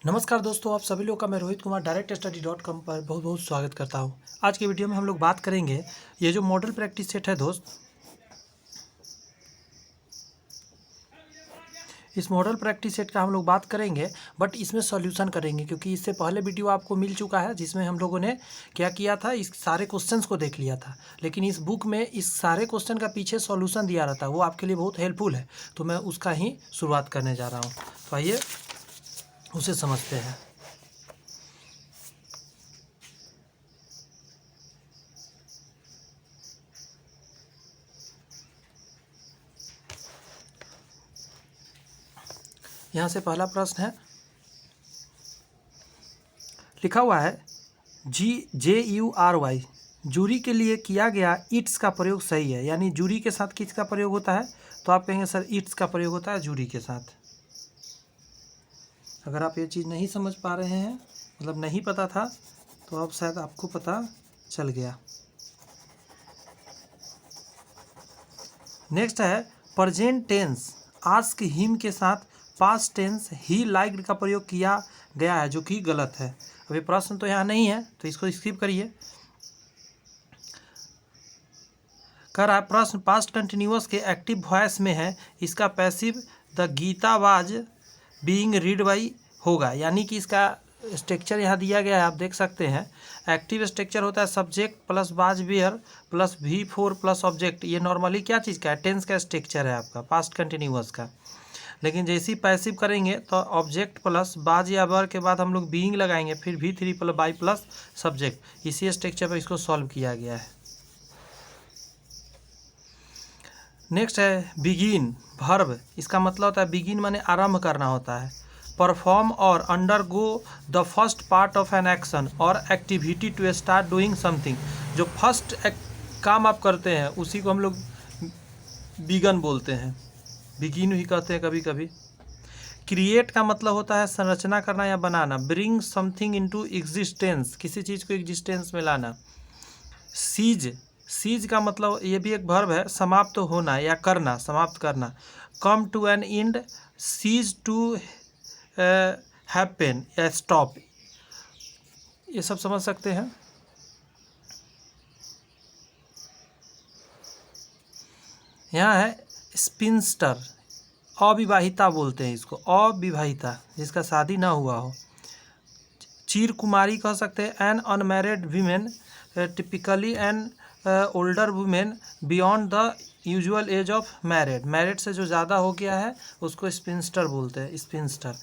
नमस्कार दोस्तों, आप सभी लोग का मैं रोहित कुमार directstudy.com पर बहुत बहुत स्वागत करता हूं। आज की वीडियो में हम लोग बात करेंगे ये जो मॉडल प्रैक्टिस सेट है दोस्त, इस मॉडल प्रैक्टिस सेट का हम लोग बात करेंगे, बट इसमें सॉल्यूशन करेंगे क्योंकि इससे पहले वीडियो आपको मिल चुका है जिसमें हम लोगों ने क्या किया था, इस सारे क्वेश्चंस को देख लिया था। लेकिन इस बुक में इस सारे क्वेश्चन का पीछे सॉल्यूशन दिया रहता है, वो आपके लिए बहुत हेल्पफुल है, तो मैं उसका ही शुरुआत करने जा रहा हूँ। तो आइए उसे समझते हैं। यहाँ से पहला प्रश्न है, लिखा हुआ है GJURY जूरी के लिए किया गया इट्स का प्रयोग सही है। यानी जूरी के साथ किसका प्रयोग होता है, तो आप कहेंगे सर इट्स का प्रयोग होता है जूरी के साथ। अगर आप ये चीज़ नहीं समझ पा रहे हैं, मतलब नहीं पता था, तो अब शायद आपको पता चल गया। नेक्स्ट है प्रेजेंट टेंस आस्क हिम के साथ पास्ट टेंस ही लाइक्ड का प्रयोग किया गया है, जो कि गलत है। अभी प्रश्न तो यहाँ नहीं है, तो इसको स्किप करिए। कह रहा है प्रश्न पास्ट कंटिन्यूअस के एक्टिव वॉइस में है, इसका passive the Gita was being read by होगा। यानी कि इसका स्ट्रक्चर यहाँ दिया गया है, आप देख सकते हैं। एक्टिव स्ट्रक्चर होता है subject plus was were plus V4 plus object. ये नॉर्मली क्या चीज़ का है, टेंस का स्ट्रक्चर है आपका पास्ट कंटिन्यूअस का। लेकिन जैसे ही पैसिव करेंगे तो ऑब्जेक्ट प्लस बाज या वर के बाद हम लोग बीइंग लगाएंगे, फिर V3 plus by plus subject. इसी स्ट्रक्चर पर इसको सॉल्व किया गया है। नेक्स्ट है बिगिन वर्ब, इसका मतलब होता है बिगिन माने आरंभ करना होता है। परफॉर्म और undergo the first part of an action और activity to start doing something. जो फर्स्ट काम आप करते हैं उसी को हम लोग बिगन बोलते हैं, बिगिन भी कहते हैं कभी कभी। क्रिएट का मतलब होता है संरचना करना या बनाना। ब्रिंग समथिंग इनटू एग्जिस्टेंस, किसी चीज़ को एग्जिस्टेंस में लाना। सीज का मतलब ये भी एक वर्ब है, समाप्त होना या करना, समाप्त करना। Come to an end, cease to happen या स्टॉप, ये सब समझ सकते हैं। यहाँ है स्पिंस्टर, अविवाहिता बोलते हैं इसको, अविवाहिता जिसका शादी ना हुआ हो। चीर कुमारी कह सकते हैं an unmarried women, typically an older women beyond the usual age of married. Married से जो ज़्यादा हो गया है उसको स्पिंस्टर बोलते हैं, स्पिंस्टर।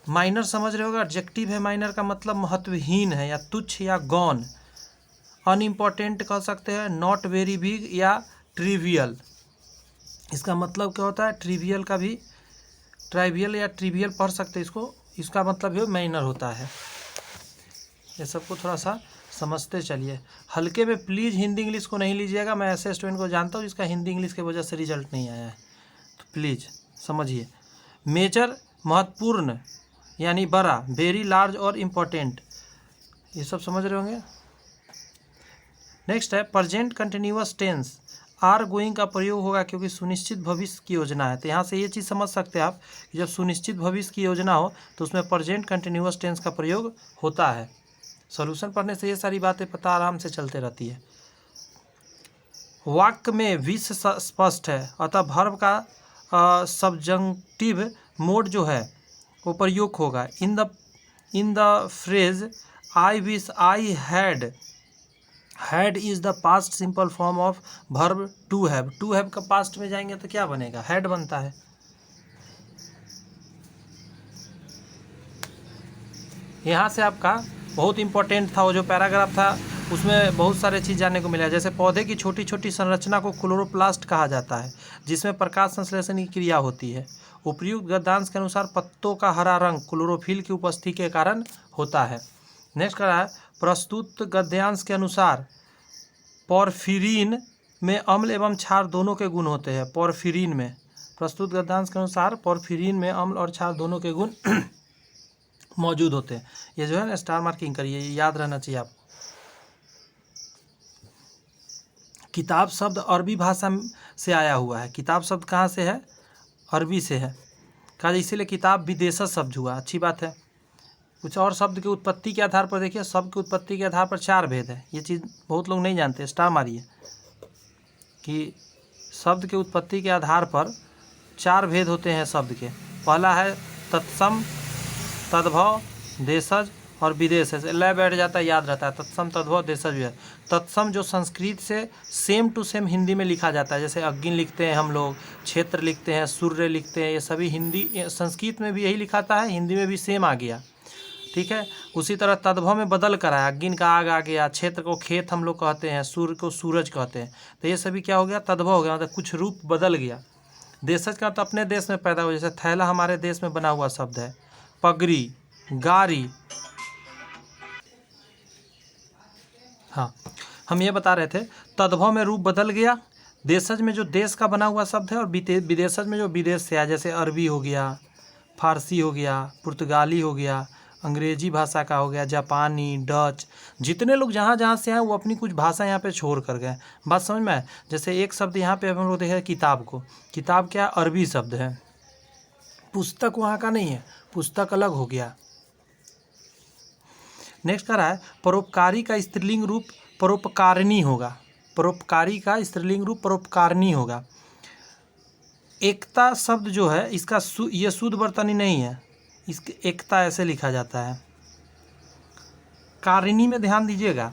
माइनर समझ रहे होगा, एडजेक्टिव है माइनर का मतलब महत्वहीन है या तुच्छ या गौन। अनइम्पॉर्टेंट कह सकते हैं, नॉट वेरी बिग या ट्रिवियल। इसका मतलब क्या होता है, ट्रिवियल का भी ट्राइवियल या ट्रिवियल पढ़ सकते हैं इसको, इसका मतलब भी माइनर होता है। ये सबको थोड़ा सा समझते चलिए। हल्के में प्लीज़ हिंदी इंग्लिश को नहीं लीजिएगा, मैं ऐसे स्टूडेंट को जानता हूँ जिसका हिंदी इंग्लिश की वजह से रिजल्ट नहीं आया है, तो प्लीज़ समझिए। मेजर महत्वपूर्ण यानी बड़ा, वेरी लार्ज और इम्पोर्टेंट, ये सब समझ रहे होंगे। नेक्स्ट है present continuous tense, are going का प्रयोग होगा क्योंकि सुनिश्चित भविष्य की योजना है। तो यहाँ से ये चीज़ समझ सकते हैं आप कि जब सुनिश्चित भविष्य की योजना हो तो उसमें प्रेजेंट कंटिन्यूअस टेंस का प्रयोग होता है। सॉल्यूशन पढ़ने से ये सारी बातें पता आराम से चलते रहती है। वाक्य में विष स्पष्ट है, अतः वर्ब का सब्जंक्टिव मोड जो है वो प्रयोग होगा। In the phrase I wish I had is the past simple form of verb to have. To have का पास्ट में जाएंगे तो क्या बनेगा, हैड बनता है। यहाँ से आपका बहुत इंपॉर्टेंट था वो जो पैराग्राफ था, उसमें बहुत सारे चीज़ जानने को मिला। जैसे पौधे की छोटी छोटी संरचना को क्लोरोप्लास्ट कहा जाता है, जिसमें प्रकाश संश्लेषण की क्रिया होती है। उपयुक्त गद्यांश के अनुसार पत्तों का हरा रंग क्लोरोफिल की उपस्थिति के कारण होता है। नेक्स्ट कह रहा है प्रस्तुत गद्यांश के अनुसार पोरफिरीन में अम्ल एवं क्षार दोनों के गुण होते हैं। पोरफिरीन में, प्रस्तुत गद्यांश के अनुसार पोरफिरीन में अम्ल और क्षार दोनों के गुण मौजूद होते हैं। ये जो है ना स्टार मार्किंग करिए, ये याद रहना चाहिए आपको। किताब शब्द अरबी भाषा से आया हुआ है। किताब शब्द कहाँ से है, अरबी से है। कहा इसीलिए किताब विदेशज शब्द हुआ, अच्छी बात है। कुछ और शब्द के उत्पत्ति के आधार पर देखिए, शब्द की उत्पत्ति के आधार पर 4 भेद है। ये चीज़ बहुत लोग नहीं जानते, स्टार मारिए कि शब्द के उत्पत्ति के आधार पर 4 भेद होते हैं शब्द के। पहला है तत्सम, तद्भव, देशज और विदेश है। लय बैठ जाता है, याद रहता है। तत्सम, तद्भव, देशज भी है। तत्सम जो संस्कृत से सेम टू सेम हिंदी में लिखा जाता है, जैसे अग्नि लिखते हैं हम लोग, क्षेत्र लिखते हैं, सूर्य लिखते हैं, ये सभी हिंदी संस्कृत में भी यही लिखाता है, हिंदी में भी सेम आ गया, ठीक है। उसी तरह तद्भव में बदल कर आया, अग्नि का आग आ गया, क्षेत्र को खेत हम लोग कहते हैं, सूर्य को सूरज कहते हैं, तो ये सभी क्या हो गया, तद्भव हो गया, मतलब कुछ रूप बदल गया। देशज का तो अपने देश में पैदा हुआ, जैसे थैला हमारे देश में बना हुआ शब्द है, पगड़ी, गारी। हाँ, हम ये बता रहे थे तद्भव में रूप बदल गया, देशज में जो देश का बना हुआ शब्द है, और विदेशज में जो विदेश से आया, जैसे अरबी हो गया, फारसी हो गया, पुर्तगाली हो गया, अंग्रेजी भाषा का हो गया, जापानी, डच। जितने लोग जहाँ जहाँ से आए वो अपनी कुछ भाषा यहाँ पे छोड़ कर गए। बात समझ में आए? जैसे एक शब्द यहाँ पे हम लोग देखें किताब को, किताब क्या अरबी शब्द है, पुस्तक वहाँ का नहीं है, पुस्तक अलग हो गया। नेक्स्ट कर रहा है परोपकारी का स्त्रीलिंग रूप परोपकारिणी होगा, परोपकारी का स्त्रीलिंग रूप परोपकारिणी होगा। एकता शब्द जो है इसका ये शुद्ध वर्तनी नहीं है, इसके एकता ऐसे लिखा जाता है। कारिणी में ध्यान दीजिएगा,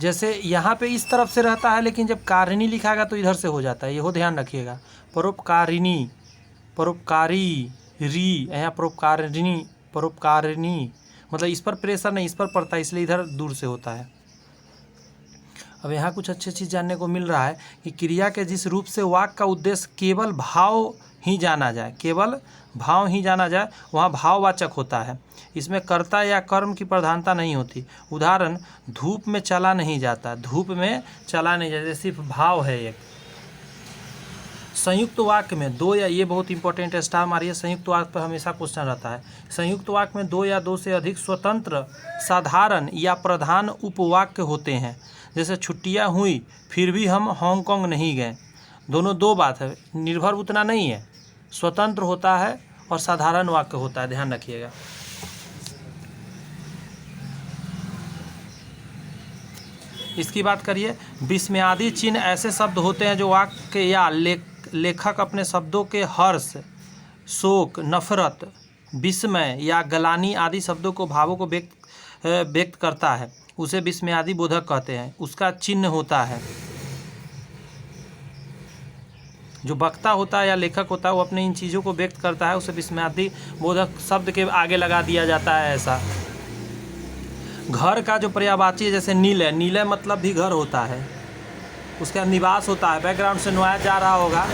जैसे यहाँ पे इस तरफ से रहता है, लेकिन जब कारिणी लिखाएगा तो इधर से हो जाता है, ये हो ध्यान रखिएगा। परोपकारिणी, परोपकारी, री, यहाँ परोपकारिणी, परोपकारिणी, मतलब इस पर प्रेशर नहीं, इस पर पड़ता है, इसलिए इधर दूर से होता है। अब यहाँ कुछ अच्छी चीज़ जानने को मिल रहा है कि क्रिया के जिस रूप से वाक्य का उद्देश्य केवल भाव ही जाना जाए, केवल भाव ही जाना जाए, वहाँ भाववाचक होता है। इसमें कर्ता या कर्म की प्रधानता नहीं होती। उदाहरण, धूप में चला नहीं जाता, धूप में चला नहीं जाता, सिर्फ भाव है एक। संयुक्त वाक्य में दो या, ये बहुत इंपॉर्टेंट है, स्टार मारिए, संयुक्त वाक्य पर हमेशा क्वेश्चन रहता है। संयुक्त वाक्य में 2 या 2 से अधिक स्वतंत्र, साधारण या प्रधान उपवाक्य होते हैं। जैसे छुट्टियां हुई फिर भी हम हांगकांग नहीं गए, दोनों दो बात है, निर्भर उतना नहीं है, स्वतंत्र होता है और साधारण वाक्य होता है, ध्यान रखिएगा। इसकी बात करिए, विस्मयादि चिन्ह ऐसे शब्द होते हैं जो वाक्य या लेखक अपने शब्दों के हर्ष, शोक, नफरत, विस्मय या गलानी आदि शब्दों को, भावों को व्यक्त करता है, उसे विस्मयादि बोधक कहते हैं, उसका चिन्ह होता है। जो वक्ता होता है या लेखक होता है वो अपने इन चीज़ों को व्यक्त करता है, उसे विस्मयादि बोधक शब्द के आगे लगा दिया जाता है। ऐसा घर का जो पर्यायवाची है, जैसे नीलय, नीलय मतलब भी घर होता है, उसका निवास होता है। बैकग्राउंड से नॉइज़ जा रहा होगा,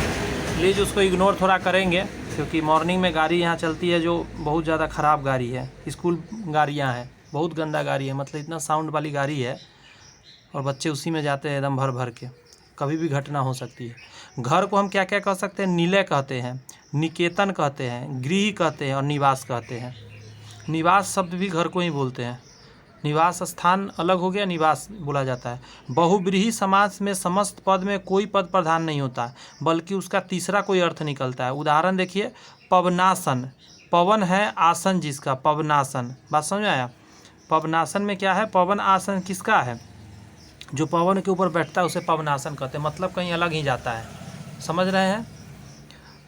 प्लीज़ उसको इग्नोर थोड़ा करेंगे, क्योंकि मॉर्निंग में गाड़ी यहाँ चलती है जो बहुत ज़्यादा ख़राब गाड़ी है, स्कूल गाड़ियाँ हैं, बहुत गंदा गाड़ी है, मतलब इतना साउंड वाली गाड़ी है, और बच्चे उसी में जाते हैं एकदम भर भर के, कभी भी घटना हो सकती है। घर को हम क्या क्या कह सकते हैं, निलय कहते हैं, निकेतन कहते हैं, गृह कहते हैं और निवास कहते हैं। निवास शब्द भी घर को ही बोलते हैं, निवास स्थान अलग हो गया, निवास बोला जाता है। बहुब्रीहि समास में समस्त पद में कोई पद प्रधान नहीं होता, बल्कि उसका तीसरा कोई अर्थ निकलता है। उदाहरण देखिए, पवनासन, पवन है आसन जिसका, पवनासन, बात समझ में आया? पवनासन में क्या है, पवन आसन किसका है, जो पवन के ऊपर बैठता है उसे पवनासन कहते हैं, मतलब कहीं अलग ही जाता है, समझ रहे हैं?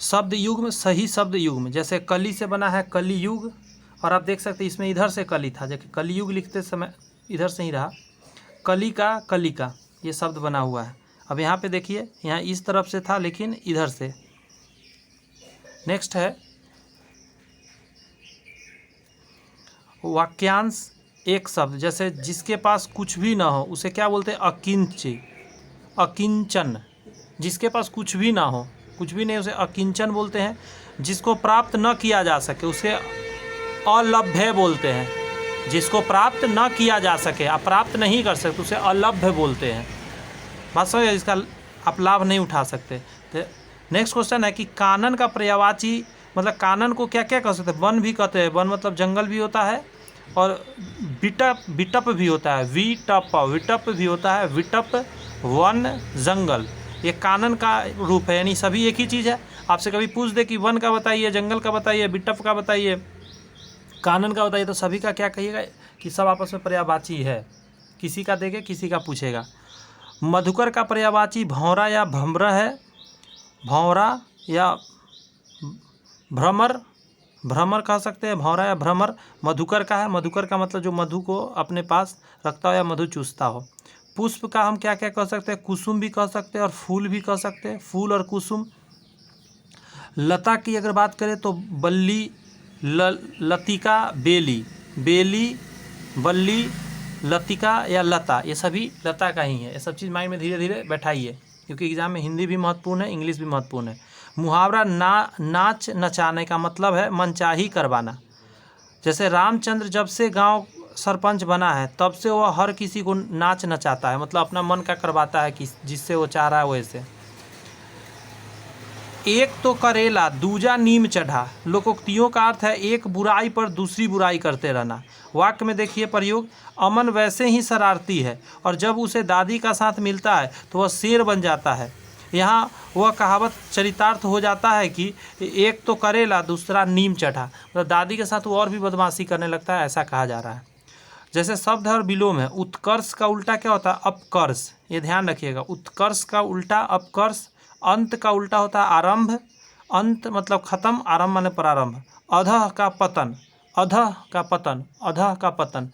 शब्द युग्म, सही शब्द युग्म, जैसे कली से बना है कलियुग, और आप देख सकते हैं इसमें इधर से कली था, जबकि कलियुग लिखते समय इधर से ही रहा, कली का कलिका, ये शब्द बना हुआ है। अब यहाँ पे देखिए, यहाँ इस तरफ से था लेकिन इधर से। नेक्स्ट है वाक्यांश, एक शब्द, जैसे जिसके पास कुछ भी ना हो उसे क्या बोलते हैं, अकिंची, अकिंचन, जिसके पास कुछ भी ना हो, कुछ भी नहीं, उसे अकिंचन बोलते हैं। जिसको प्राप्त न किया जा सके उसे अलभ्य बोलते हैं, जिसको प्राप्त न किया जा सके, आप प्राप्त नहीं कर सकते उसे अलभ्य बोलते हैं। बात समझ, इसका आप लाभ नहीं उठा सकते। तो नेक्स्ट क्वेश्चन है कि कानन का पर्यायवाची, मतलब कानन को क्या क्या कह सकते हैं, वन भी कहते हैं, वन मतलब जंगल भी होता है, और विटप, विटप भी होता है, विटप, विटप भी होता है, विटप वन जंगल, ये कानन का रूप है, यानी सभी एक ही चीज़ है। आपसे कभी पूछ दे कि वन का बताइए, जंगल का बताइए, विटप का बताइए, कानन का बताइए तो सभी का क्या कहिएगा कि सब आपस में पर्यायवाची है, किसी का देंगे किसी का पूछेगा। मधुकर का पर्यायवाची भौरा या भ्रमर है, भौरा या भ्रमर, भ्रमर कह सकते हैं, भौरा या भ्रमर। मधुकर का है, मधुकर का मतलब जो मधु को अपने पास रखता हो या मधु चूसता हो। पुष्प का हम क्या क्या कह सकते हैं, कुसुम भी कह सकते हैं और फूल भी कह सकते हैं, फूल और कुसुम। लता की अगर बात करें तो बल्ली, लतिका, बेली, बेली, बल्ली, लतिका या लता, ये सभी लता का ही है। ये सब चीज़ माइंड में धीरे धीरे बैठाइए, क्योंकि एग्जाम में हिंदी भी महत्वपूर्ण है, इंग्लिश भी महत्वपूर्ण है। मुहावरा नाच नचाने का मतलब है मनचाही करवाना। जैसे रामचंद्र जब से गांव सरपंच बना है तब से वह हर किसी को नाच नचाता है, मतलब अपना मन का करवाता है कि जिससे वो चाह रहा है वैसे। एक तो करेला दूजा नीम चढ़ा, लोकोक्तियों का अर्थ है एक बुराई पर दूसरी बुराई करते रहना। वाक्य में देखिए प्रयोग, अमन वैसे ही शरारती है और जब उसे दादी का साथ मिलता है तो वह शेर बन जाता है। यहाँ वह कहावत चरितार्थ हो जाता है कि एक तो करेला दूसरा नीम चढ़ा, मतलब दादी के साथ वो और भी बदमाशी करने लगता है, ऐसा कहा जा रहा है। जैसे शब्द है और विलोम है, उत्कर्ष का उल्टा क्या होता है, अपकर्ष, ये ध्यान रखिएगा। उत्कर्ष का उल्टा अपकर्ष। अंत का उल्टा होता है आरंभ, अंत मतलब खत्म, आरंभ माने प्रारंभ। अधः का पतन, अधः का पतन, अधः का पतन।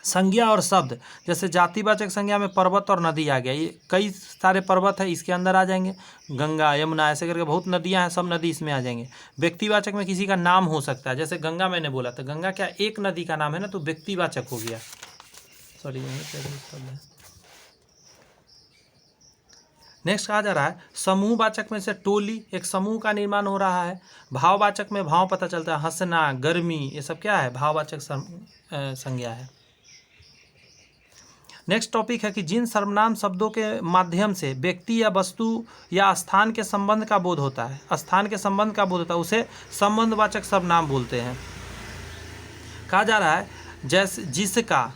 संज्ञा और शब्द, जैसे जातिवाचक संज्ञा में पर्वत और नदी आ गया, ये कई सारे पर्वत है इसके अंदर आ जाएंगे, गंगा यमुना ऐसे करके बहुत नदियां हैं, सब नदी इसमें आ जाएंगे। व्यक्तिवाचक में किसी का नाम हो सकता है, जैसे गंगा मैंने बोला तो गंगा क्या एक नदी का नाम है ना, तो व्यक्तिवाचक हो गया। सॉरी, नेक्स्ट कहा जा रहा है समूहवाचक में से टोली, एक समूह का निर्माण हो रहा है। भाववाचक में भाव पता चलता है, हंसना, गर्मी, ये सब क्या है, भाववाचक संज्ञा है। नेक्स्ट टॉपिक है कि जिन सर्वनाम शब्दों के माध्यम से व्यक्ति या वस्तु या स्थान के संबंध का बोध होता है, स्थान के संबंध का बोध होता है, उसे संबंधवाचक सर्वनाम बोलते हैं। कहा जा रहा है जैसे जिसका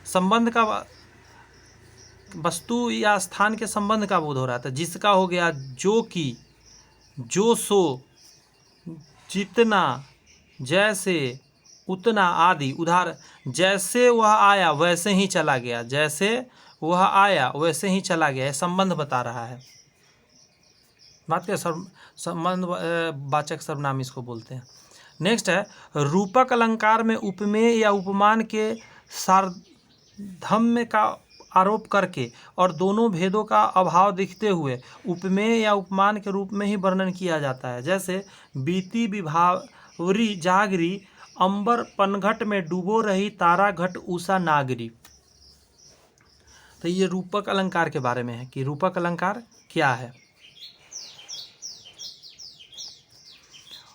संबंध का, वस्तु या स्थान के संबंध का बोध हो रहा था, जिसका हो गया जो कि, जो सो, जितना, जैसे, उतना आदि। उदाहरण, जैसे वह आया वैसे ही चला गया, जैसे वह आया वैसे ही चला गया, यह संबंध बता रहा है। बात क्या, संबंध वाचक सर्वनाम इसको बोलते हैं। नेक्स्ट है रूपक अलंकार में उपमेय या उपमान के सार्वधम्य का आरोप करके और दोनों भेदों का अभाव दिखते हुए उपमेय या उपमान के रूप में ही वर्णन किया जाता है। जैसे बीती विभावरी जागरी, अंबर पनघट में डूबो रही तारा घट उषा नागरी। तो ये रूपक अलंकार के बारे में है कि रूपक अलंकार क्या है।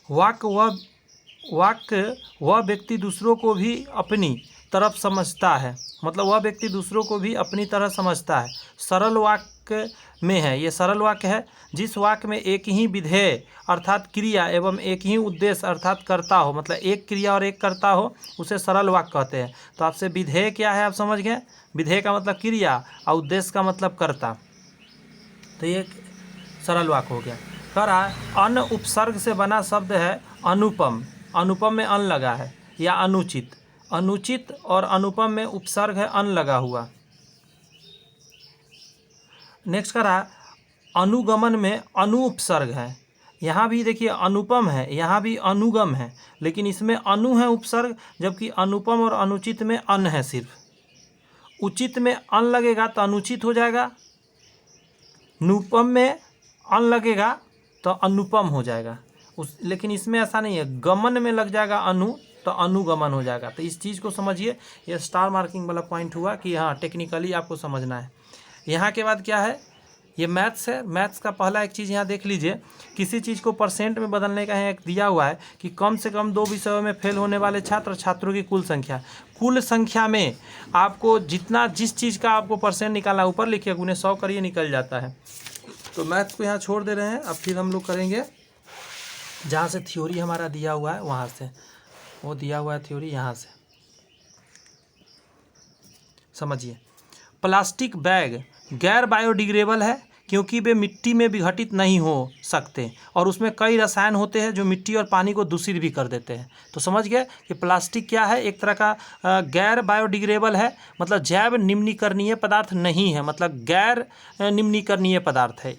वाक्य वह व्यक्ति दूसरों को भी अपनी तरफ समझता है, मतलब वह व्यक्ति दूसरों को भी अपनी तरह समझता है। सरल वाक्य में है, ये सरल वाक्य है जिस वाक्य में एक ही विधेय अर्थात क्रिया एवं एक ही उद्देश्य अर्थात कर्ता हो, मतलब एक क्रिया और एक कर्ता हो, उसे सरल वाक्य कहते हैं। तो आपसे विधेय क्या है आप समझ गए, विधेय का मतलब क्रिया और उद्देश्य का मतलब कर्ता, तो ये सरल वाक्य हो गया। कह रहा है अन उपसर्ग से बना शब्द है अनुपम, अनुपम में अन लगा है, या अनुचित, अनुचित और अनुपम में उपसर्ग है अन लगा हुआ। नेक्स्ट कह रहा है अनुगमन में अनु उपसर्ग है, यहाँ भी देखिए अनुपम है, यहाँ भी अनुगम है, लेकिन इसमें अनु है उपसर्ग, जबकि अनुपम और अनुचित में अन है सिर्फ। उचित में अन लगेगा तो अनुचित हो जाएगा, अनुपम में अन लगेगा तो अनुपम हो जाएगा, लेकिन इसमें ऐसा नहीं है, गमन में लग जाएगा अनु तो अनुगमन हो जाएगा। तो इस चीज़ को समझिए, ये स्टार मार्किंग वाला पॉइंट हुआ कि हाँ टेक्निकली आपको समझना है। यहाँ के बाद क्या है, ये मैथ्स है। मैथ्स का पहला एक चीज़ यहाँ देख लीजिए, किसी चीज़ को परसेंट में बदलने का यहाँ एक दिया हुआ है कि कम से कम 2 विषयों में फेल होने वाले छात्र, छात्रों की कुल संख्या, कुल संख्या में आपको जितना जिस चीज़ का आपको परसेंट निकालना, ऊपर लिखिए, उन्हें 100 करिए निकल जाता है। तो मैथ्स को यहाँ छोड़ दे रहे हैं, अब फिर हम लोग करेंगे जहाँ से थ्योरी हमारा दिया हुआ है वहाँ से, वो दिया हुआ है थ्योरी यहाँ से समझिए। प्लास्टिक बैग गैर बायोडिग्रेडेबल है क्योंकि वे मिट्टी में विघटित नहीं हो सकते और उसमें कई रसायन होते हैं जो मिट्टी और पानी को दूषित भी कर देते हैं। तो समझ गए कि प्लास्टिक क्या है, एक तरह का गैर बायोडिग्रेडेबल है, मतलब जैव निम्नीकरणीय पदार्थ नहीं है, मतलब गैर निम्नीकरणीय पदार्थ है।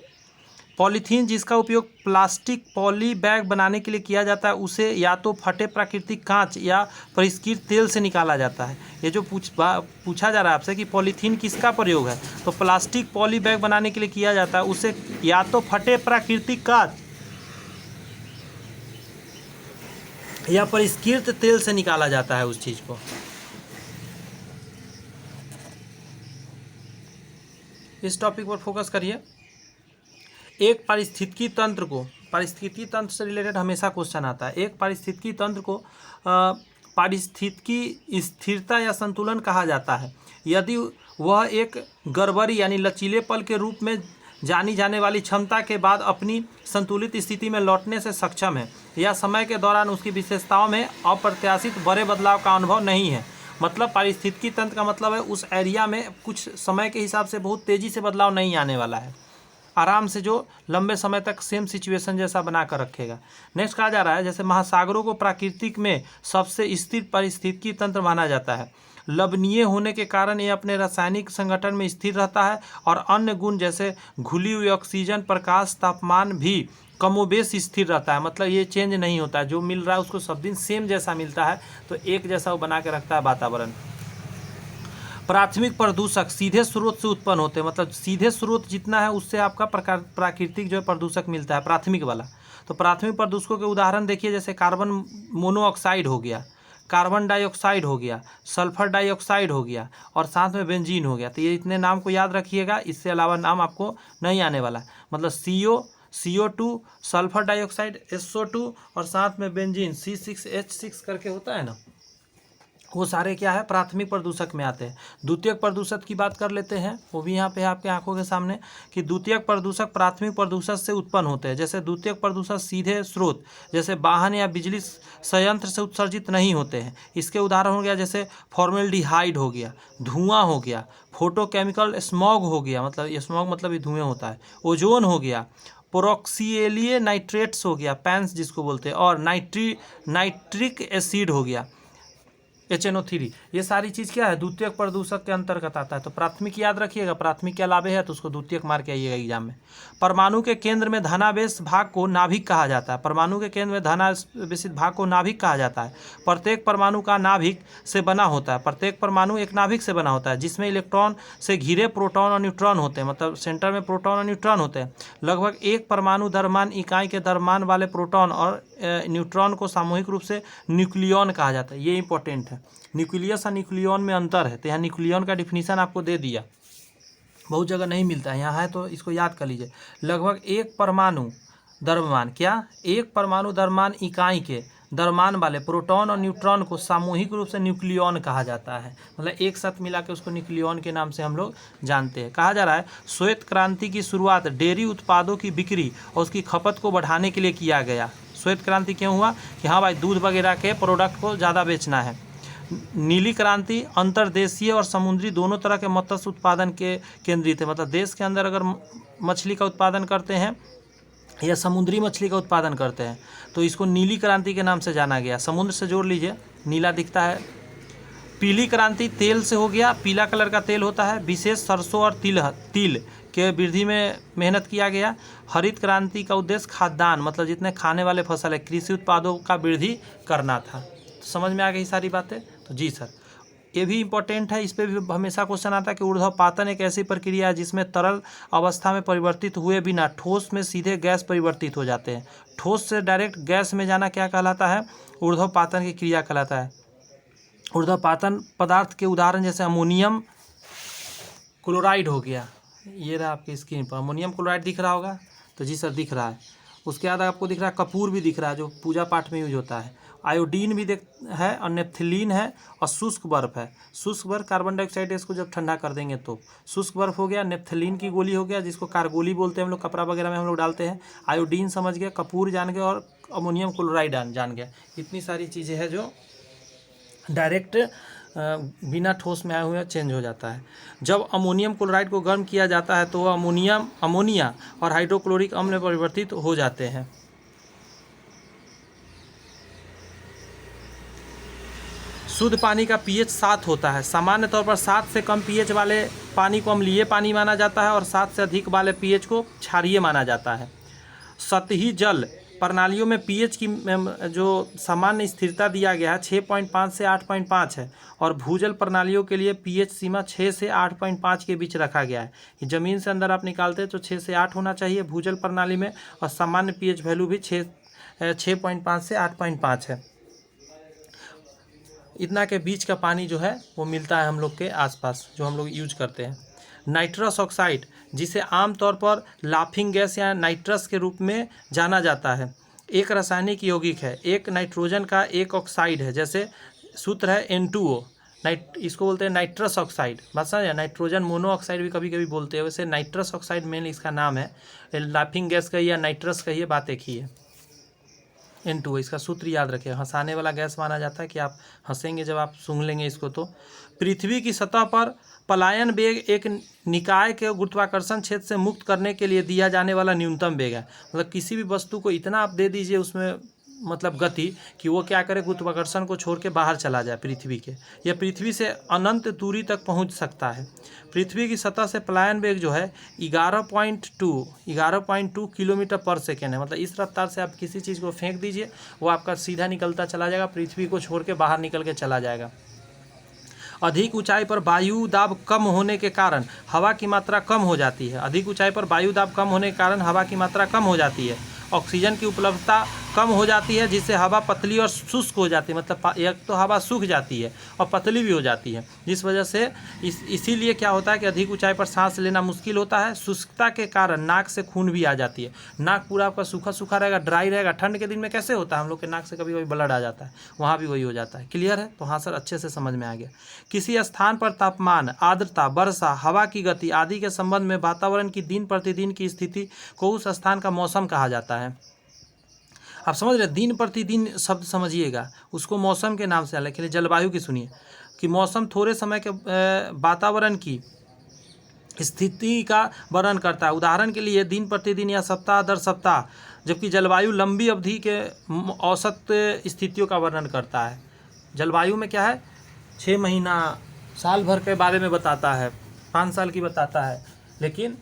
पॉलीथीन जिसका उपयोग प्लास्टिक पॉली बैग बनाने के लिए किया जाता है उसे या तो फटे प्राकृतिक कांच या परिष्कृत तेल से निकाला जाता है। ये जो पूछा जा रहा है आपसे कि पॉलीथीन किसका प्रयोग है, तो प्लास्टिक पॉली बैग बनाने के लिए किया जाता है, उसे या तो फटे प्राकृतिक कांच या परिष्कृत तेल से निकाला जाता है उस चीज़ को। इस टॉपिक पर फोकस करिए। एक पारिस्थितिकी तंत्र से रिलेटेड हमेशा क्वेश्चन आता है। एक पारिस्थितिकी तंत्र को पारिस्थितिकी स्थिरता या संतुलन कहा जाता है यदि वह एक गड़बड़ी यानी लचीलेपन के रूप में जानी जाने वाली क्षमता के बाद अपनी संतुलित स्थिति में लौटने से सक्षम है या समय के दौरान उसकी विशेषताओं में अप्रत्याशित बड़े बदलाव का अनुभव नहीं है। मतलब पारिस्थितिकी तंत्र का मतलब है उस एरिया में कुछ समय के हिसाब से बहुत तेज़ी से बदलाव नहीं आने वाला है, आराम से जो लंबे समय तक सेम सिचुएशन जैसा बना कर रखेगा। नेक्स्ट कहा जा रहा है जैसे महासागरों को प्राकृतिक में सबसे स्थिर पारिस्थितिकी तंत्र माना जाता है। लवणीय होने के कारण ये अपने रासायनिक संगठन में स्थिर रहता है और अन्य गुण जैसे घुली हुई ऑक्सीजन, प्रकाश, तापमान भी कमोबेश स्थिर रहता है, मतलब ये चेंज नहीं होता है, जो मिल रहा है उसको सब दिन सेम जैसा मिलता है, तो एक जैसा वो बना के रखता है वातावरण। प्राथमिक प्रदूषक सीधे स्रोत से उत्पन्न होते हैं, मतलब सीधे स्रोत जितना है उससे आपका प्राकृतिक जो है प्रदूषक मिलता है प्राथमिक वाला। तो प्राथमिक प्रदूषकों के उदाहरण देखिए, जैसे कार्बन मोनोऑक्साइड हो गया, कार्बन डाइऑक्साइड हो गया, सल्फर डाइऑक्साइड हो गया और साथ में बेंजीन हो गया। तो ये इतने नाम को याद रखिएगा, इससे अलावा नाम आपको नहीं आने वाला। मतलब CO2, सल्फर डाइऑक्साइड SO2 और साथ में बेंजीन C6H6 करके होता है ना, वो सारे क्या है प्राथमिक प्रदूषक में आते हैं। द्वितीयक प्रदूषक की बात कर लेते हैं, वो भी यहाँ पे आपके आंखों के सामने कि द्वितीयक प्रदूषक प्राथमिक प्रदूषक से उत्पन्न होते हैं। जैसे द्वितीयक प्रदूषक सीधे स्रोत जैसे वाहन या बिजली संयंत्र से उत्सर्जित नहीं होते हैं। इसके उदाहरण हो गया जैसे फॉर्मेल्डिहाइड हो गया, धुआं हो गया, फोटोकेमिकल स्मॉग हो गया, मतलब ये स्मॉग मतलब ये धुएँ होता है, ओजोन हो गया, पोरोक्सिएलिए नाइट्रेट्स हो गया, पैंस जिसको बोलते हैं, और नाइट्रिक एसिड हो गया, HNO3। ये सारी चीज़ क्या है द्वितीयक प्रदूषक के अंतर्गत आता है। तो प्राथमिक याद रखिएगा, प्राथमिक के अलावे है तो उसको द्वितीयक मार के आइएगा एग्जाम में। परमाणु के केंद्र में धनावेश भाग को नाभिक कहा जाता है। परमाणु के केंद्र में धनावेशित भाग को नाभिक कहा जाता है। प्रत्येक परमाणु का नाभिक से बना होता है, प्रत्येक परमाणु एक नाभिक से बना होता है जिसमें इलेक्ट्रॉन से घिरे प्रोटॉन और न्यूट्रॉन होते हैं, मतलब सेंटर में प्रोटॉन और न्यूट्रॉन होते हैं। लगभग एक परमाणु द्रव्यमान इकाई के द्रव्यमान वाले प्रोटॉन और न्यूट्रॉन को सामूहिक रूप से न्यूक्लियॉन कहा जाता है। ये इंपॉर्टेंट है, न्यूक्लियस और न्यूक्लियॉन में अंतर है। तो यहाँ न्यूक्लियॉन का डिफिनीशन आपको दे दिया, बहुत जगह नहीं मिलता है, यहाँ है तो इसको याद कर लीजिए। लगभग एक परमाणु द्रव्यमान एक परमाणु द्रव्यमान इकाई के द्रव्यमान वाले प्रोटॉन और न्यूट्रॉन को सामूहिक रूप से न्यूक्लियॉन कहा जाता है, मतलब एक साथ मिला के उसको न्यूक्लियॉन के नाम से हम लोग जानते हैं। कहा जा रहा है श्वेत क्रांति की शुरुआत डेयरी उत्पादों की बिक्री और उसकी खपत को बढ़ाने के लिए किया गया। श्वेत क्रांति क्यों हुआ कि हाँ भाई दूध वगैरह के प्रोडक्ट को ज़्यादा बेचना है। नीली क्रांति अंतर्देशीय और समुद्री दोनों तरह के मत्स्य उत्पादन के केंद्रित है, मतलब देश के अंदर अगर मछली का उत्पादन करते हैं या समुद्री मछली का उत्पादन करते हैं तो इसको नीली क्रांति के नाम से जाना गया। समुद्र से जोड़ लीजिए, नीला दिखता है। पीली क्रांति तेल से हो गया, पीला कलर का तेल होता है, विशेष सरसों और तिल के वृद्धि में मेहनत किया गया। हरित क्रांति का उद्देश्य खाद्यान्न, मतलब जितने खाने वाले फसल है, कृषि उत्पादों का वृद्धि करना था। तो समझ में आ गई सारी बातें। तो जी सर, ये भी इम्पोर्टेंट है, इस पर भी हमेशा क्वेश्चन आता है कि ऊर्ध्वपातन एक ऐसी प्रक्रिया है जिसमें तरल अवस्था में परिवर्तित हुए बिना ठोस में सीधे गैस परिवर्तित हो जाते हैं। ठोस से डायरेक्ट गैस में जाना क्या कहलाता है, ऊर्ध्वपातन की क्रिया कहलाता है। ऊर्ध्वपातन पदार्थ के उदाहरण जैसे अमोनियम क्लोराइड हो गया, ये रहा आपकी स्क्रीन पर अमोनियम क्लोराइड दिख रहा होगा, तो जी सर दिख रहा है। उसके बाद आपको दिख रहा है कपूर भी दिख रहा है जो पूजा पाठ में यूज होता है। आयोडीन भी है और नेप्थलीन है और शुष्क बर्फ है। शुष्क बर्फ कार्बन डाइऑक्साइड इसको जब ठंडा कर देंगे तो शुष्क बर्फ हो गया। नेप्थलीन की गोली हो गया जिसको कारगोली बोलते हैं हम लोग, कपड़ा वगैरह में हम लोग डालते हैं। आयोडीन समझ गए, कपूर जान गए और अमोनियम क्लोराइड जान गया। इतनी सारी चीज़ें हैं जो डायरेक्ट बिना ठोस में आए हुए चेंज हो जाता है। जब अमोनियम क्लोराइड को गर्म किया जाता है तो वह अमोनिया और हाइड्रोक्लोरिक अम्ल में परिवर्तित हो जाते हैं। शुद्ध पानी का पीएच 7 होता है। सामान्य तौर पर 7 से कम पीएच वाले पानी को अम्लीय पानी माना जाता है और 7 से अधिक वाले पीएच को क्षारीय माना जाता है। सतही जल प्रणालियों में पीएच की जो सामान्य स्थिरता दिया गया है 6.5 से 8.5 है और भूजल प्रणालियों के लिए पीएच सीमा 6 से 8.5 के बीच रखा गया है। ज़मीन से अंदर आप निकालते हैं तो 6 से 8 होना चाहिए भूजल प्रणाली में, और सामान्य पीएच वैल्यू भी 6.5 से 8.5 है। इतना के बीच का पानी जो है वो मिलता है हम लोग के आसपास, जो हम लोग यूज करते हैं। नाइट्रस ऑक्साइड, जिसे आमतौर पर लाफिंग गैस या नाइट्रस के रूप में जाना जाता है, एक रासायनिक यौगिक है। एक नाइट्रोजन का एक ऑक्साइड है, जैसे सूत्र है N2O, इसको बोलते हैं नाइट्रस ऑक्साइड। बात समझ, नाइट्रोजन मोनोऑक्साइड भी कभी कभी बोलते हैं, वैसे नाइट्रस ऑक्साइड मेनली इसका नाम है। लाफिंग गैस कहिए या नाइट्रस कहिए, बात एक ही है। N2O, इसका सूत्र याद रखें। हंसाने वाला गैस माना जाता है कि आप हंसेंगे जब आप सूंघ लेंगे इसको। तो पृथ्वी की सतह पर पलायन वेग एक निकाय के गुरुत्वाकर्षण क्षेत्र से मुक्त करने के लिए दिया जाने वाला न्यूनतम वेग है। मतलब किसी भी वस्तु को इतना आप दे दीजिए उसमें मतलब गति कि वो क्या करे, गुरुत्वाकर्षण को छोड़ के बाहर चला जाए पृथ्वी के, या पृथ्वी से अनंत दूरी तक पहुंच सकता है। पृथ्वी की सतह से पलायन वेग जो है 11.2 किलोमीटर पर सेकेंड है। मतलब इस रफ्तार से आप किसी चीज़ को फेंक दीजिए, वो आपका सीधा निकलता चला जाएगा, पृथ्वी को छोड़ के बाहर निकल के चला जाएगा। अधिक ऊंचाई पर वायु दाब कम होने के कारण हवा की मात्रा कम हो जाती है। अधिक ऊंचाई पर वायु दाब कम होने के कारण हवा की मात्रा कम हो जाती है। ऑक्सीजन की उपलब्धता कम हो जाती है, जिससे हवा पतली और शुष्क हो जाती है। मतलब एक तो हवा सूख जाती है और पतली भी हो जाती है, जिस वजह से इसीलिए क्या होता है कि अधिक ऊंचाई पर सांस लेना मुश्किल होता है। शुष्कता के कारण नाक से खून भी आ जाती है। नाक पूरा आपका सूखा सूखा रहेगा, ड्राई रहेगा। ठंड के दिन में कैसे होता है, हम लोग के नाक से कभी कभी ब्लड आ जाता है, वहाँ भी वही हो जाता है। क्लियर है? तो हाँ सर, अच्छे से समझ में आ गया। किसी स्थान पर तापमान, आर्द्रता, वर्षा, हवा की गति आदि के संबंध में वातावरण की दिन प्रतिदिन की स्थिति को उस स्थान का मौसम कहा जाता है। आप समझ रहे, दिन प्रतिदिन शब्द समझिएगा, उसको मौसम के नाम से अलग। के जलवायु की सुनिए कि मौसम थोड़े समय के वातावरण की स्थिति का वर्णन करता है। उदाहरण के लिए दिन प्रतिदिन या सप्ताह दर सप्ताह, जबकि जलवायु लंबी अवधि के औसत स्थितियों का वर्णन करता है। जलवायु में क्या है, 6 महीना, साल भर के बारे में बताता है, 5 साल की बताता है। लेकिन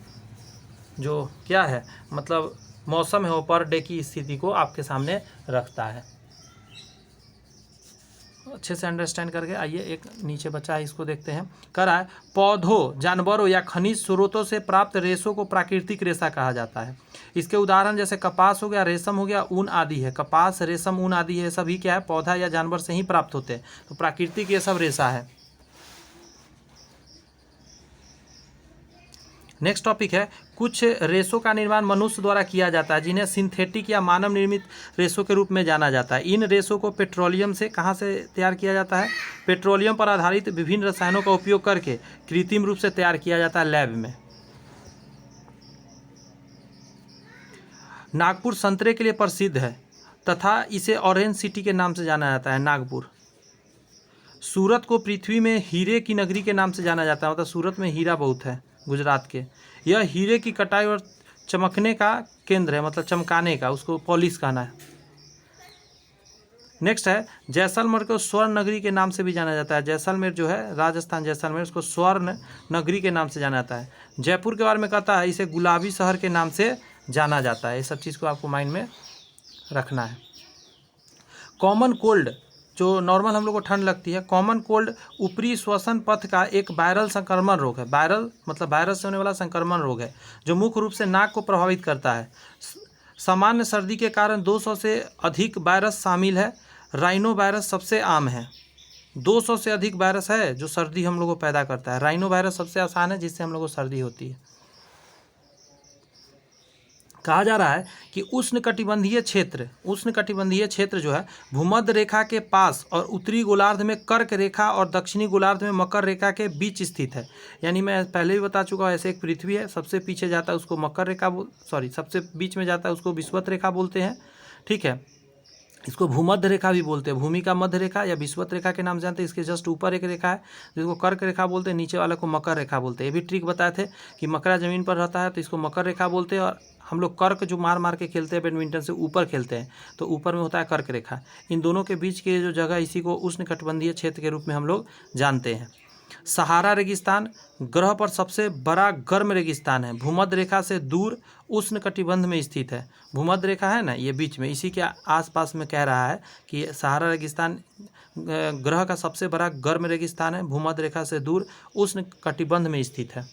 जो क्या है मतलब मौसम है वो पर डे की स्थिति को आपके सामने रखता है। अच्छे से अंडरस्टैंड करके आइए, एक नीचे बचा है इसको देखते हैं। कह रहा है पौधों, जानवरों या खनिज स्रोतों से प्राप्त रेशों को प्राकृतिक रेशा कहा जाता है। इसके उदाहरण जैसे कपास हो गया, रेशम हो गया, ऊन आदि है। कपास, रेशम, ऊन आदि है सभी क्या है, पौधा या जानवर से ही प्राप्त होते हैं। तो प्राकृतिक ये सब रेशा है। नेक्स्ट टॉपिक है, कुछ रेशों का निर्माण मनुष्य द्वारा किया जाता है, जिन्हें सिंथेटिक या मानव निर्मित रेशों के रूप में जाना जाता है। इन रेशों को पेट्रोलियम से कहाँ से तैयार किया जाता है? पेट्रोलियम पर आधारित विभिन्न रसायनों का उपयोग करके कृत्रिम रूप से तैयार किया जाता है लैब में। नागपुर संतरे के लिए प्रसिद्ध है तथा इसे ऑरेंज सिटी के नाम से जाना जाता है, नागपुर। सूरत को पृथ्वी में हीरे की नगरी के नाम से जाना जाता है। मतलब सूरत में हीरा बहुत है, गुजरात के। यह हीरे की कटाई और चमकने का केंद्र है, मतलब चमकाने का, उसको पॉलिश कहना है। नेक्स्ट है, जैसलमेर को स्वर्ण नगरी के नाम से भी जाना जाता है। जैसलमेर जो है राजस्थान, जैसलमेर, उसको स्वर्ण नगरी के नाम से जाना जाता है। जयपुर के बारे में कहता है इसे गुलाबी शहर के नाम से जाना जाता है। ये सब चीज़ को आपको माइंड में रखना है। कॉमन कोल्ड, जो नॉर्मल हम लोग को ठंड लगती है, कॉमन कोल्ड ऊपरी श्वसन पथ का एक वायरल संक्रमण रोग है। वायरल मतलब वायरस से होने वाला संक्रमण रोग है, जो मुख्य रूप से नाक को प्रभावित करता है। सामान्य सर्दी के कारण 200 से अधिक वायरस शामिल है। राइनो वायरस सबसे आम है। 200 से अधिक वायरस है जो सर्दी हम लोग को पैदा करता है। राइनो वायरस सबसे आसान है, जिससे हम लोग को सर्दी होती है। कहा जा रहा है कि उष्णकटिबंधीय क्षेत्र जो है भूमध्य रेखा के पास और उत्तरी गोलार्ध में कर्क रेखा और दक्षिणी गोलार्ध में मकर रेखा के बीच स्थित है। यानी मैं पहले भी बता चुका हूँ, ऐसे एक पृथ्वी है, सबसे पीछे जाता है उसको मकर रेखा सबसे बीच में जाता है उसको विषुवत रेखा बोलते हैं। ठीक है, इसको भूमध्य रेखा भी बोलते हैं। भूमि का मध्य रेखा या विषुवत रेखा के नाम जानते हैं। इसके जस्ट ऊपर एक रेखा है जिसको कर्क रेखा बोलते हैं, नीचे वाले को मकर रेखा बोलते हैं। ये भी ट्रिक बताए थे कि मकरा ज़मीन पर रहता है तो इसको मकर रेखा बोलते हैं, और हम लोग कर्क जो मार मार के खेलते हैं बैडमिंटन से ऊपर खेलते हैं तो ऊपर में होता है कर्क रेखा। इन दोनों के बीच के जो जगह, इसी को उष्णकटिबंधीय क्षेत्र के रूप में हम लोग जानते हैं। सहारा रेगिस्तान ग्रह पर सबसे बड़ा गर्म रेगिस्तान है। भूमध्य रेखा से दूर उष्णकटिबंध में स्थित है। भूमध्य रेखा है ना, ये बीच में, इसी के आसपास में कह रहा है कि सहारा रेगिस्तान ग्रह का सबसे बड़ा गर्म रेगिस्तान है, भूमध्य रेखा से दूर उष्णकटिबंध में स्थित है।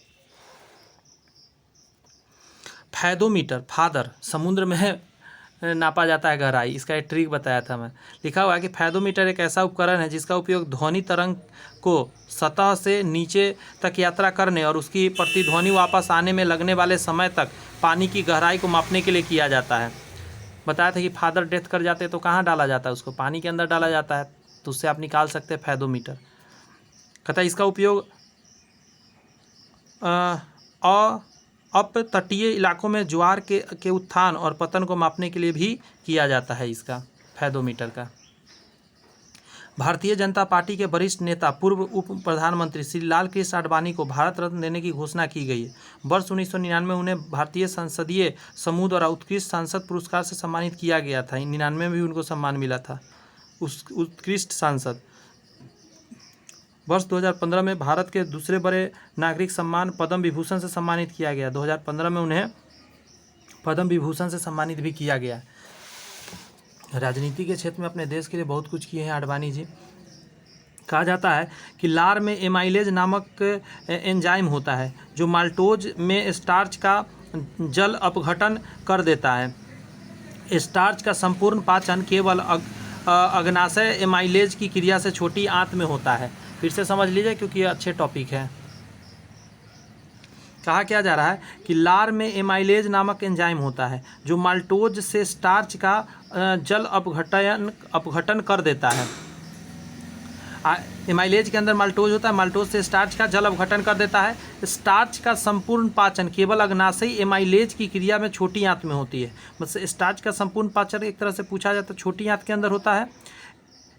फैदोमीटर, फादर, समुद्र में नापा जाता है गहराई। इसका एक ट्रिक बताया था मैं। लिखा हुआ है कि फैदोमीटर एक ऐसा उपकरण है जिसका उपयोग ध्वनि तरंग को सतह से नीचे तक यात्रा करने और उसकी प्रतिध्वनि वापस आने में लगने वाले समय तक पानी की गहराई को मापने के लिए किया जाता है। बताया था कि फादर डेथ कर जाते हैं तो कहाँ डाला जाता है, उसको पानी के अंदर डाला जाता है, तो उससे आप निकाल सकते हैं फैदोमीटर। कहता है इसका उपयोग अपतटीय इलाकों में ज्वार के उत्थान और पतन को मापने के लिए भी किया जाता है इसका फैदोमीटर का। भारतीय जनता पार्टी के वरिष्ठ नेता पूर्व उप प्रधानमंत्री श्री लाल कृष्ण आडवाणी को भारत रत्न देने की घोषणा की गई है। वर्ष 1999 में उन्हें भारतीय संसदीय समूह द्वारा उत्कृष्ट सांसद पुरस्कार से सम्मानित किया गया था। 99 में भी उनको सम्मान मिला था, उस उत्कृष्ट सांसद। वर्ष 2015 में भारत के दूसरे बड़े नागरिक सम्मान पद्म विभूषण से सम्मानित किया गया। 2015 में उन्हें पद्म विभूषण से सम्मानित भी किया गया। राजनीति के क्षेत्र में अपने देश के लिए बहुत कुछ किए हैं आडवाणी जी। कहा जाता है कि लार में एमाइलेज नामक एंजाइम होता है जो माल्टोज में स्टार्च का जल अपघटन कर देता है। स्टार्च का संपूर्ण पाचन केवल अग्नाशय एमाइलेज की क्रिया से छोटी आंत में होता है। फिर से समझ लीजिए क्योंकि ये अच्छे टॉपिक है। कहा क्या जा रहा है कि लार में एमाइलेज नामक एंजाइम होता है जो माल्टोज से स्टार्च का जल अपघटन कर देता है। एमाइलेज के अंदर माल्टोज होता है, माल्टोज से स्टार्च का जल अपघटन कर देता है। स्टार्च का संपूर्ण पाचन केवल अग्नाशयी एमाइलेज की क्रिया में छोटी आंत में होती है। मतलब स्टार्च का संपूर्ण पाचन एक तरह से पूछा जाता है छोटी आंत के अंदर होता है।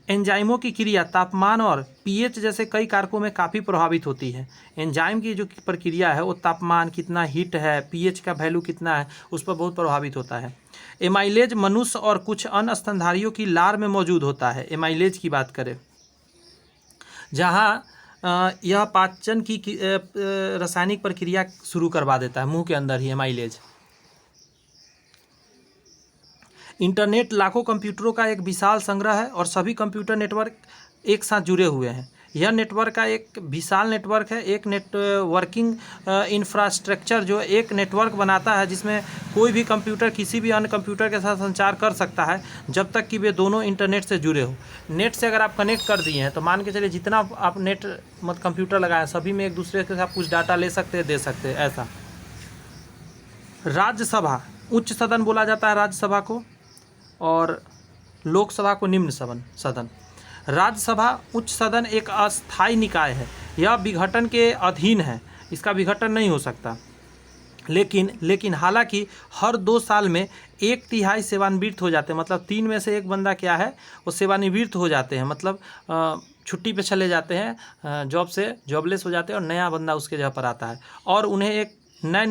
एंजाइमों की क्रिया तापमान और पीएच जैसे कई कारकों में काफ़ी प्रभावित होती है। एंजाइम की जो प्रक्रिया है वो तापमान कितना, हीट है, पीएच का वैल्यू कितना है, उस पर बहुत प्रभावित होता है। एमाइलेज मनुष्य और कुछ अन्य स्तनधारियों की लार में मौजूद होता है। एमाइलेज की बात करें, जहाँ यह पाचन की रासायनिक प्रक्रिया शुरू करवा देता है मुंह के अंदर ही एमाइलेज। इंटरनेट लाखों कंप्यूटरों का एक विशाल संग्रह है और सभी कंप्यूटर नेटवर्क एक साथ जुड़े हुए हैं। यह नेटवर्क का एक विशाल नेटवर्क है, एक नेटवर्किंग इंफ्रास्ट्रक्चर जो एक नेटवर्क बनाता है जिसमें कोई भी कंप्यूटर किसी भी अन्य कंप्यूटर के साथ संचार कर सकता है जब तक कि वे दोनों इंटरनेट से जुड़े हो। नेट से अगर आप कनेक्ट कर दिए हैं तो मान के चलिए जितना आप नेट कंप्यूटर लगाएं सभी में एक दूसरे के साथ कुछ डाटा ले सकते हैं, दे सकते हैं। ऐसा राज्यसभा उच्च सदन बोला जाता है राज्यसभा को, और लोकसभा को निम्न सदन। राज्यसभा उच्च सदन एक अस्थायी निकाय है। यह विघटन के अधीन है, इसका विघटन नहीं हो सकता। लेकिन हालांकि हर 2 साल में 1/3 सेवानिवृत्त हो जाते हैं। मतलब 3 में से 1 बंदा क्या है वो सेवानिवृत्त हो जाते हैं, मतलब छुट्टी पे चले जाते हैं, जॉब से जॉबलेस हो जाते हैं और नया बंदा उसके जगह पर आता है और उन्हें एक नए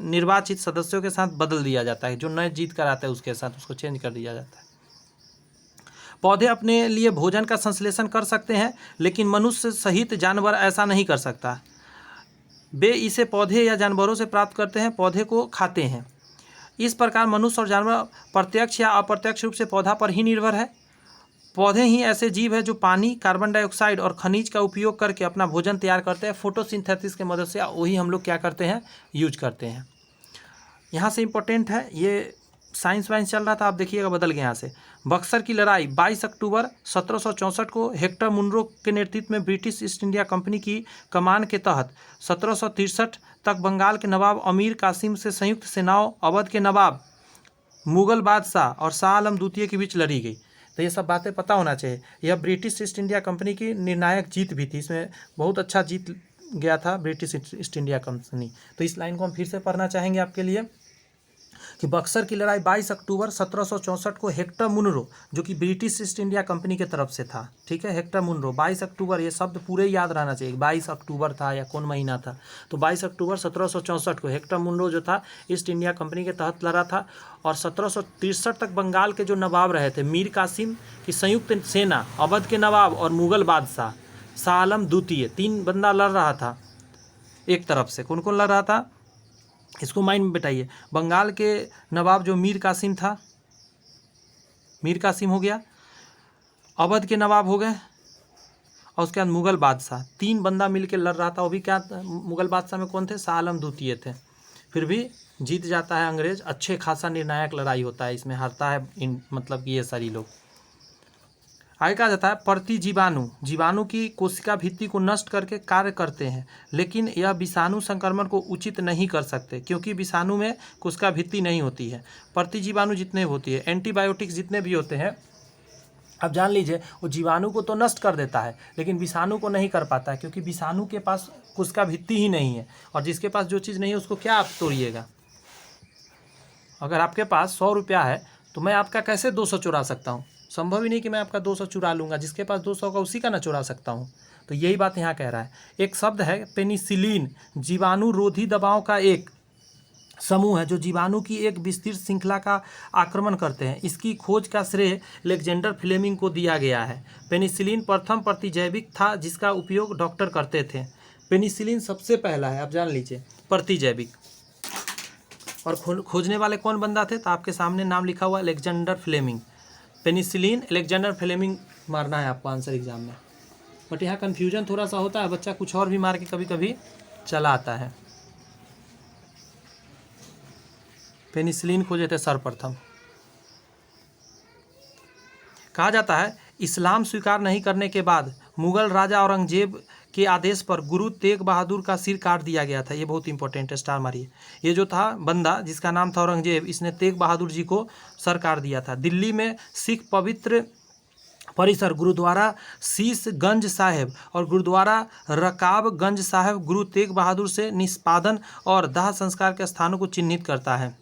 निर्वाचित सदस्यों के साथ बदल दिया जाता है। जो नए जीत कर आता है उसके साथ उसको चेंज कर दिया जाता है। पौधे अपने लिए भोजन का संश्लेषण कर सकते हैं लेकिन मनुष्य सहित जानवर ऐसा नहीं कर सकता। वे इसे पौधे या जानवरों से प्राप्त करते हैं, पौधे को खाते हैं। इस प्रकार मनुष्य और जानवर प्रत्यक्ष या अप्रत्यक्ष रूप से पौधा पर ही निर्भर है। पौधे ही ऐसे जीव है जो पानी, कार्बन डाइऑक्साइड और खनिज का उपयोग करके अपना भोजन तैयार करते हैं। फोटोसिंथेसिस के मदद से वही हम लोग क्या करते हैं, यूज करते हैं। यहाँ से इम्पोर्टेंट है, ये साइंस वाइंस चल रहा था, आप देखिएगा बदल गया यहाँ से। बक्सर की लड़ाई 22 अक्टूबर 1764 को हेक्टर मुनरो के नेतृत्व में ब्रिटिश ईस्ट इंडिया कंपनी की कमान के तहत 1763 तक बंगाल के नवाब अमीर कासिम से संयुक्त सेनाओं अवध के नवाब, मुगल बादशाह और शाह आलम द्वितीय के बीच लड़ी गई। तो ये सब बातें पता होना चाहिए। यह ब्रिटिश ईस्ट इंडिया कंपनी की निर्णायक जीत भी थी, इसमें बहुत अच्छा जीत गया था ब्रिटिश ईस्ट इंडिया कंपनी। तो इस लाइन को हम फिर से पढ़ना चाहेंगे आपके लिए कि बक्सर की लड़ाई 22 अक्टूबर 1764 को हेक्टर मुनरो, जो कि ब्रिटिश ईस्ट इंडिया कंपनी की तरफ से था, ठीक है, हेक्टर मुनरो 22 अक्टूबर, ये शब्द पूरे याद रहना चाहिए, 22 अक्टूबर था या कौन महीना था, तो 22 अक्टूबर 1764 को हेक्टर मुनरो जो था ईस्ट इंडिया कंपनी के तहत लड़ा था। और 1763 तक बंगाल के जो नवाब रहे थे मीर कासिम की संयुक्त सेना, अवध के नवाब और मुगल बादशाह शाह आलम द्वितीय, 3 बंदा लड़ रहा था एक तरफ से। कौन कौन लड़ रहा था इसको माइंड में बैठाइए। बंगाल के नवाब जो मीर कासिम था, मीर कासिम हो गया, अवध के नवाब हो गए, और उसके बाद मुगल बादशाह, 3 बंदा मिलकर लड़ रहा था। वो भी क्या, मुगल बादशाह में कौन थे, शाह आलम द्वितीय थे। फिर भी जीत जाता है अंग्रेज, अच्छे खासा निर्णायक लड़ाई होता है, इसमें हारता है मतलब कि ये सारी लोग। आगे कहा जाता है प्रतिजीवाणु, जीवाणु की कोशिका भित्ति को नष्ट करके कार्य करते हैं, लेकिन यह विषाणु संक्रमण को उचित नहीं कर सकते क्योंकि विषाणु में कोशिका भित्ति नहीं होती है। प्रतिजीवाणु जितने होती है, एंटीबायोटिक्स जितने भी होते हैं, अब जान लीजिए वो जीवाणु को तो नष्ट कर देता है लेकिन विषाणु को नहीं कर पाता है क्योंकि विषाणु के पास कोशिका भित्ति ही नहीं है, और जिसके पास जो चीज़ नहीं है उसको क्या आप तोड़िएगा। अगर आपके पास 100 रुपया है तो मैं आपका कैसे 200 चुरा सकता हूँ, संभव ही नहीं कि मैं आपका 200 चुरा लूँगा, जिसके पास 200 का उसी का ना चुरा सकता हूँ। तो यही बात यहाँ कह रहा है। एक शब्द है पेनिसिलिन, जीवाणु रोधी दवाओं का एक समूह है जो जीवाणु की एक विस्तृत श्रृंखला का आक्रमण करते हैं। इसकी खोज का श्रेय अलेक्जेंडर फ्लेमिंग को दिया गया है। पेनिसिलिन प्रथम प्रतिजैविक था जिसका उपयोग डॉक्टर करते थे। पेनिसिलिन सबसे पहला है, आप जान लीजिए, प्रतिजैविक। और खोजने वाले कौन बंदा थे, तो आपके सामने नाम लिखा हुआ Alexander Fleming. Penicillin Alexander Fleming मारना है आपको आंसर एग्जाम में, बट यहाँ कन्फ्यूजन थोड़ा सा होता है, बच्चा कुछ और भी मार के कभी कभी चला आता है। पेनिसिलिन खोजे थे सर्वप्रथम। कहा जाता है इस्लाम स्वीकार नहीं करने के बाद मुगल राजा औरंगजेब के आदेश पर गुरु तेग बहादुर का सिर काट दिया गया था। ये बहुत इंपॉर्टेंट है, स्टार मारिए। ये जो था बंदा जिसका नाम था औरंगजेब, इसने तेग बहादुर जी को सर काट दिया था। दिल्ली में सिख पवित्र परिसर गुरुद्वारा शीशगंज साहिब और गुरुद्वारा रकाबगंज साहिब गुरु तेग बहादुर से निष्पादन और दाह संस्कार के स्थानों को चिन्हित करता है।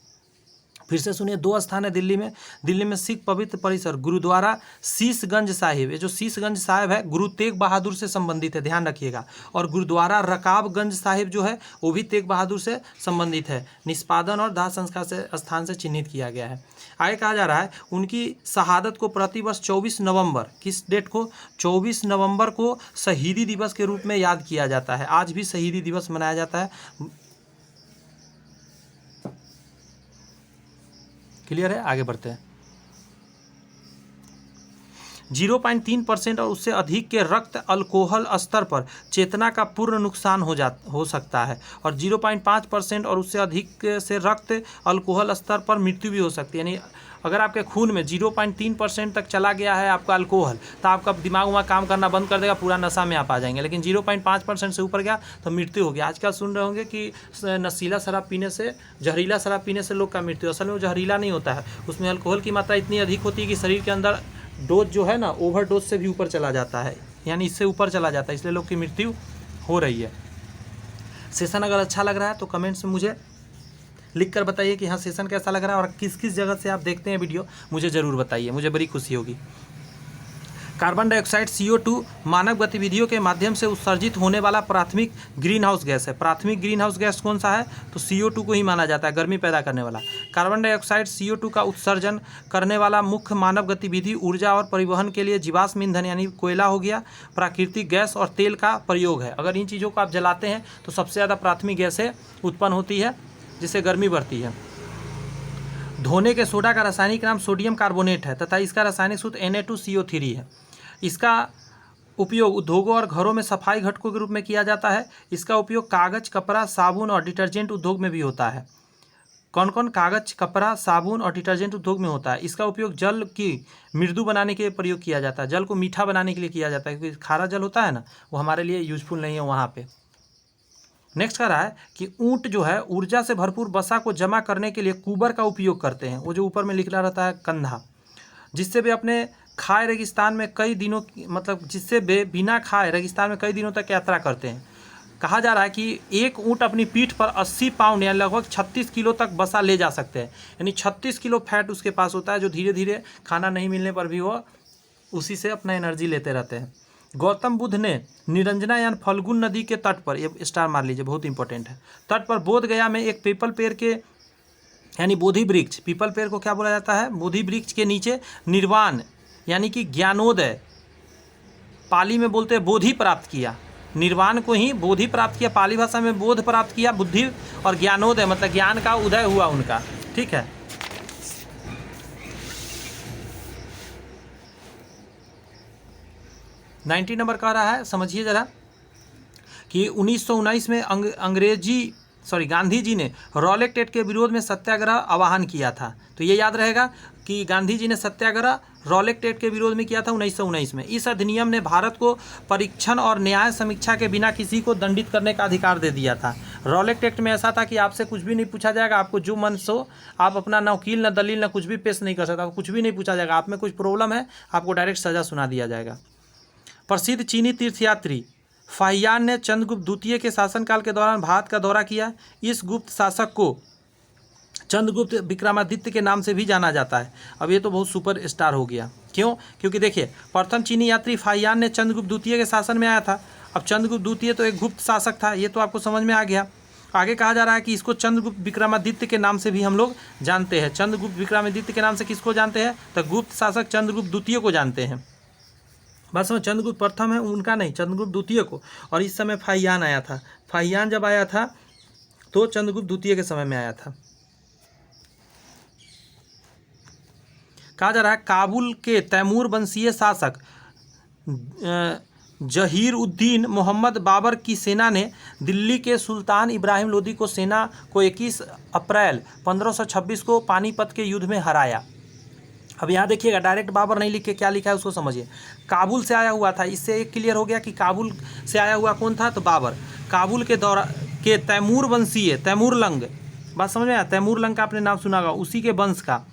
फिर से सुनिए, 2 स्थान है दिल्ली में सिख पवित्र परिसर गुरुद्वारा शीशगंज साहिब, ये जो शीशगंज साहिब है गुरु तेग बहादुर से संबंधित है, ध्यान रखिएगा। और गुरुद्वारा रकाबगंज साहिब जो है वो भी तेग बहादुर से संबंधित है, निष्पादन और दाह संस्कार से स्थान से चिन्हित किया गया है। आगे कहा जा रहा है उनकी शहादत को प्रतिवर्ष 24 नवंबर, किस डेट को, 24 नवंबर को शहीदी दिवस के रूप में याद किया जाता है। आज भी शहीदी दिवस मनाया जाता है। क्लियर है, आगे बढ़ते हैं। 0.3% और उससे अधिक के रक्त अल्कोहल स्तर पर चेतना का पूर्ण नुकसान हो सकता है, और 0.5% और उससे अधिक से रक्त अल्कोहल स्तर पर मृत्यु भी हो सकती है। यानी अगर आपके खून में 0.3% तक चला गया है आपका अल्कोहल, तो आपका दिमाग वहाँ काम करना बंद कर देगा, पूरा नशा में आप आ जाएंगे। लेकिन 0.5% से ऊपर गया तो मृत्यु हो गया। आजकल सुन रहे होंगे कि नशीला शराब पीने से, जहरीला शराब पीने से लोग का मृत्यु, असल में वो जहरीला नहीं होता है, उसमें अल्कोहल की मात्रा इतनी अधिक होती है कि शरीर के अंदर डोज जो है ना, ओवर डोज से भी ऊपर चला जाता है, यानी इससे ऊपर चला जाता है, इसलिए लोग की मृत्यु हो रही है। सेशन अगर अच्छा लग रहा है तो कमेंट्स में मुझे लिख कर बताइए कि हाँ सेशन कैसा लग रहा है, और किस किस जगह से आप देखते हैं वीडियो मुझे ज़रूर बताइए, मुझे बड़ी खुशी होगी। कार्बन डाइऑक्साइड CO2 मानव गतिविधियों के माध्यम से उत्सर्जित होने वाला प्राथमिक ग्रीन हाउस गैस है। प्राथमिक ग्रीन हाउस गैस कौन सा है, तो CO2 को ही माना जाता है, गर्मी पैदा करने वाला। कार्बन डाइऑक्साइड CO2 का उत्सर्जन करने वाला मुख्य मानव गतिविधि ऊर्जा और परिवहन के लिए जीवाश्म ईंधन यानी कोयला हो गया, प्राकृतिक गैस और तेल का प्रयोग है। अगर इन चीज़ों को आप जलाते हैं तो सबसे ज़्यादा प्राथमिक गैसें उत्पन्न होती है जिससे गर्मी बढ़ती है। धोने के सोडा का रासायनिक नाम सोडियम कार्बोनेट है तथा इसका रासायनिक सूत्र Na2CO3 है। इसका उपयोग उद्योगों और घरों में सफाई घटकों के रूप में किया जाता है। इसका उपयोग कागज, कपड़ा, साबुन और डिटर्जेंट उद्योग में भी होता है। कौन कौन, कागज, कपड़ा, साबुन और डिटर्जेंट उद्योग में होता है। इसका उपयोग जल की मृदु बनाने के लिए प्रयोग किया जाता है, जल को मीठा बनाने के लिए किया जाता है, क्योंकि खारा जल होता है ना, वो हमारे लिए यूजफुल नहीं है वहाँ पे। नेक्स्ट कह रहा है कि ऊंट जो है ऊर्जा से भरपूर वसा को जमा करने के लिए कुबर का उपयोग करते हैं, वो जो ऊपर में लिखा रहता है कंधा, जिससे वे अपने खाए रेगिस्तान में कई दिनों मतलब जिससे वे बिना खाए रेगिस्तान में कई दिनों तक यात्रा करते हैं। कहा जा रहा है कि एक ऊँट अपनी पीठ पर 80 पाउंड या लगभग 36 किलो तक बसा ले जा सकते हैं, यानी 36 किलो फैट उसके पास होता है, जो धीरे धीरे खाना नहीं मिलने पर भी वो उसी से अपना एनर्जी लेते रहते हैं। गौतम बुद्ध ने निरंजना यानी फल्गुन नदी के तट पर, ये स्टार मार लीजिए बहुत इंपॉर्टेंट है, तट पर बोध गया में एक पीपल पेड़ के यानी बोधि वृक्ष, पीपल पेड़ को क्या बोला जाता है, बोधि वृक्ष के नीचे निर्वाण यानी कि ज्ञानोदय, पाली में बोलते हैं बोधि प्राप्त किया, निर्वाण को ही बोधि प्राप्त किया, पाली भाषा में बोध प्राप्त किया, बुद्धि और ज्ञानोदय मतलब ज्ञान का उदय हुआ उनका। ठीक है, नाइन्टी नंबर कह रहा है, समझिए जरा कि 1919 में गांधी जी ने रॉलेट एक्ट के विरोध में सत्याग्रह आह्वान किया था। तो ये याद रहेगा कि गांधी जी ने सत्याग्रह रॉलेट एक्ट के विरोध में किया था 1919 में। इस अधिनियम ने भारत को परीक्षण और न्याय समीक्षा के बिना किसी को दंडित करने का अधिकार दे दिया था। रॉलेट एक्ट में ऐसा था कि आपसे कुछ भी नहीं पूछा जाएगा, आपको जो मन सो आप अपना न वकील न दलील न कुछ भी पेश नहीं कर सकता, कुछ भी नहीं पूछा जाएगा, आप में कुछ प्रॉब्लम है आपको डायरेक्ट सज़ा सुना दिया जाएगा। प्रसिद्ध चीनी तीर्थयात्री फाहियान ने चंद्रगुप्त द्वितीय के शासनकाल के दौरान भारत का दौरा किया। इस गुप्त शासक को चंद्रगुप्त विक्रमादित्य के नाम से भी जाना जाता है। अब ये तो बहुत सुपर स्टार हो गया, क्यों? क्योंकि देखिए प्रथम चीनी यात्री फाहियान ने चंद्रगुप्त द्वितीय के शासन में आया था। अब चंद्रगुप्त द्वितीय तो एक गुप्त शासक था, ये तो आपको समझ में आ गया। आगे कहा जा रहा है कि इसको चंद्रगुप्त विक्रमादित्य के नाम से भी हम लोग जानते हैं। चंद्रगुप्त विक्रमादित्य के नाम से किसको जानते हैं? तो गुप्त शासक चंद्रगुप्त द्वितीय को जानते हैं। बस में चंद्रगुप्त प्रथम है उनका नहीं, चंद्रगुप्त द्वितीय को। और इस समय फाहियान आया था। फाहियान जब आया था तो चंद्रगुप्त द्वितीय के समय में आया था। कहा जा रहा है काबुल के तैमूर वंशीय शासक जहीर उद्दीन मोहम्मद बाबर की सेना ने दिल्ली के सुल्तान इब्राहिम लोदी को 21 अप्रैल 1526 को पानीपत के युद्ध में हराया। अब यहाँ देखिएगा, डायरेक्ट बाबर नहीं लिख के क्या लिखा है उसको समझिए। काबुल से आया हुआ था, इससे एक क्लियर हो गया कि काबुल से आया हुआ कौन था, तो बाबर। काबुल के के तैमूर वंशीय, तैमूरलंग, बात समझ में आया? तैमूरलंग का आपने नाम सुना होगा, उसी के वंश का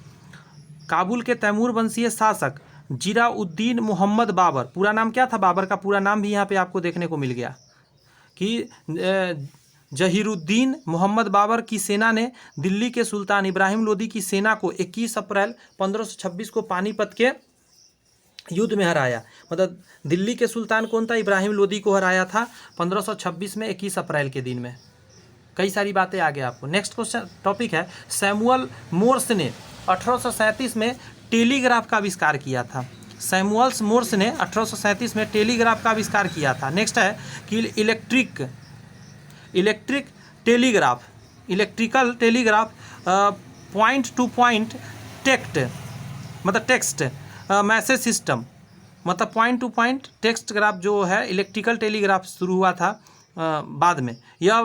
काबुल के तैमूर वंशीय शासक जिराउद्दीन मोहम्मद बाबर, पूरा नाम क्या था बाबर का? पूरा नाम भी यहाँ पे आपको देखने को मिल गया कि जहीरुद्दीन मोहम्मद बाबर की सेना ने दिल्ली के सुल्तान इब्राहिम लोदी की सेना को 21 अप्रैल 1526 को पानीपत के युद्ध में हराया। मतलब दिल्ली के सुल्तान कौन था? इब्राहिम लोदी को हराया था 1526 में 21 अप्रैल के दिन में। कई सारी बातें आ गई आपको। नेक्स्ट क्वेश्चन टॉपिक है, सैमुअल मोर्स ने 1837 में टेलीग्राफ का आविष्कार किया था। सैमुअल मोर्स ने 1837 में टेलीग्राफ का आविष्कार किया था। नेक्स्ट है कि electrical telegraph point to point text message system, मतलब point to point text graph जो है इलेक्ट्रिकल टेलीग्राफ शुरू हुआ था बाद में। यह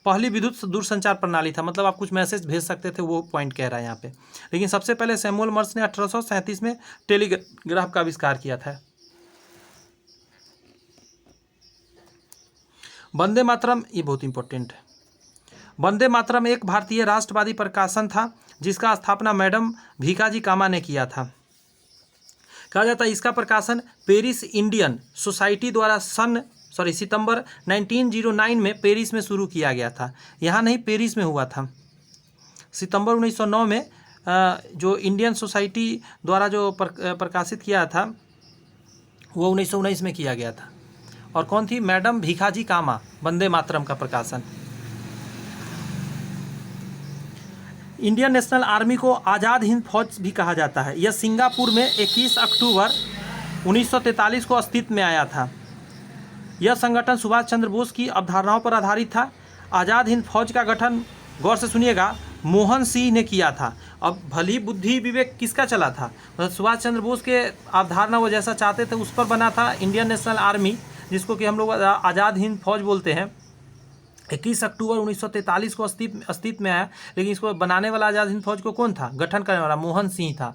पहली विद्युत दूरसंचार प्रणाली था, मतलब आप कुछ मैसेज भेज सकते थे, वो पॉइंट कह रहा है यहाँ पे। लेकिन सबसे पहले सैमुअल मॉर्स ने 1837 में टेलीग्राफ का आविष्कार किया था। वंदे मातरम, ये बहुत इंपॉर्टेंट है। वंदे मातरम एक भारतीय राष्ट्रवादी प्रकाशन था जिसका स्थापना मैडम भीखाजी कामा ने किया था। कहा जाता है इसका प्रकाशन पेरिस इंडियन सोसाइटी द्वारा सितंबर 1909 में पेरिस में शुरू किया गया था। यहाँ नहीं, पेरिस में हुआ था। सितंबर 1909 में जो इंडियन सोसाइटी द्वारा जो प्रकाशित किया था वो 1919 में किया गया था। और कौन थी? मैडम भीखाजी कामा। वंदे मातरम का प्रकाशन। इंडियन नेशनल आर्मी को आज़ाद हिंद फौज भी कहा जाता है। यह सिंगापुर में 21 अक्टूबर 1943 को अस्तित्व में आया था। यह संगठन सुभाष चंद्र बोस की अवधारणाओं पर आधारित था। आज़ाद हिंद फौज का गठन, गौर से सुनिएगा, मोहन सिंह ने किया था। अब भली बुद्धि विवेक किसका चला था? मतलब सुभाष चंद्र बोस के अवधारणा वो जैसा चाहते थे उस पर बना था इंडियन नेशनल आर्मी, जिसको कि हम लोग आज़ाद हिंद फौज बोलते हैं। 21 अक्टूबर 1943 को अस्तित्व में आया। लेकिन इसको बनाने वाला आज़ाद हिंद फौज को कौन था? गठन करने वाला मोहन सिंह था।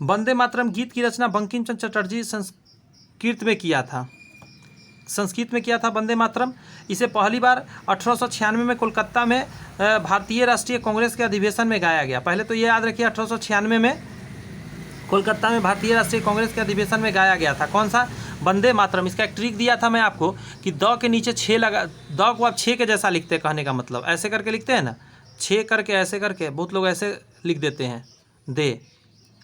वंदे मातरम गीत की रचना बंकिम चंद्र चटर्जी संस्कृत में किया था वंदे मातरम। इसे पहली बार 1896 में कोलकाता में भारतीय राष्ट्रीय कांग्रेस के अधिवेशन में गाया गया। पहले तो ये याद रखिए 1896 में कोलकाता में भारतीय राष्ट्रीय कांग्रेस के अधिवेशन में गाया गया था? कौन सा? वंदे मातरम। इसका एक ट्रिक दिया था मैं आपको कि द के नीचे 6 लगा, द को आप 6 के जैसा लिखते हैं, कहने का मतलब ऐसे करके लिखते हैं ना, 6 करके ऐसे करके, बहुत लोग ऐसे लिख देते हैं, दे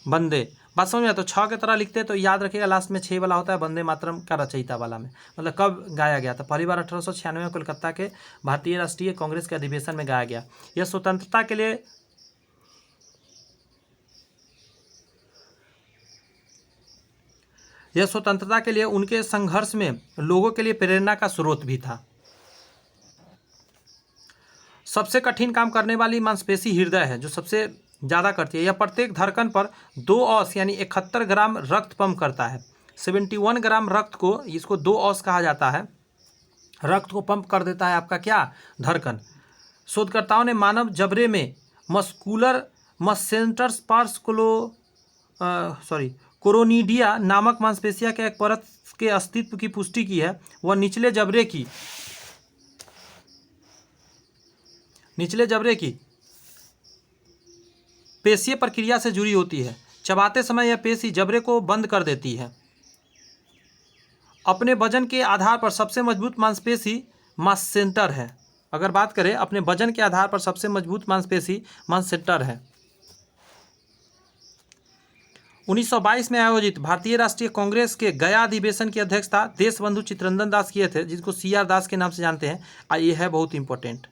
वंदे, बात समझ में? तो 6 की तरह लिखते हैं, तो याद रखिएगा लास्ट में 6 वाला होता है वंदे मातरम का रचयिता वाला में। मतलब कब गाया गया था? पहली बार 1896 में कोलकाता के भारतीय राष्ट्रीय कांग्रेस के अधिवेशन में गाया गया। यह स्वतंत्रता के लिए उनके संघर्ष में लोगों के लिए प्रेरणा का स्रोत भी था। सबसे कठिन काम करने वाली मांसपेशी हृदय है, जो सबसे ज़्यादा करती है। यह प्रत्येक धड़कन पर 2 औंस यानी 71 ग्राम रक्त पंप करता है। 71 ग्राम रक्त को, इसको 2 औंस कहा जाता है, रक्त को पंप कर देता है आपका क्या? धड़कन। शोधकर्ताओं ने मानव जबड़े में मस्कुलर मस्सेंटर्स पार्स कोरोनिडिया नामक मांसपेशिया के एक परत के अस्तित्व की पुष्टि की है। वह निचले जबड़े की पेशीय प्रक्रिया से जुड़ी होती है। चबाते समय यह पेशी जबड़े को बंद कर देती है। अपने वजन के आधार पर सबसे मजबूत मांसपेशी मास्सेंटर है। अगर बात करें अपने वजन के आधार पर सबसे मजबूत मांसपेशी मास्सेंटर है। 1922 में आयोजित भारतीय राष्ट्रीय कांग्रेस के गया अधिवेशन की अध्यक्षता देशबंधु चित्तरंजन दास किए थे, जिसको CR दास के नाम से जानते हैं। ये है बहुत इंपॉर्टेंट,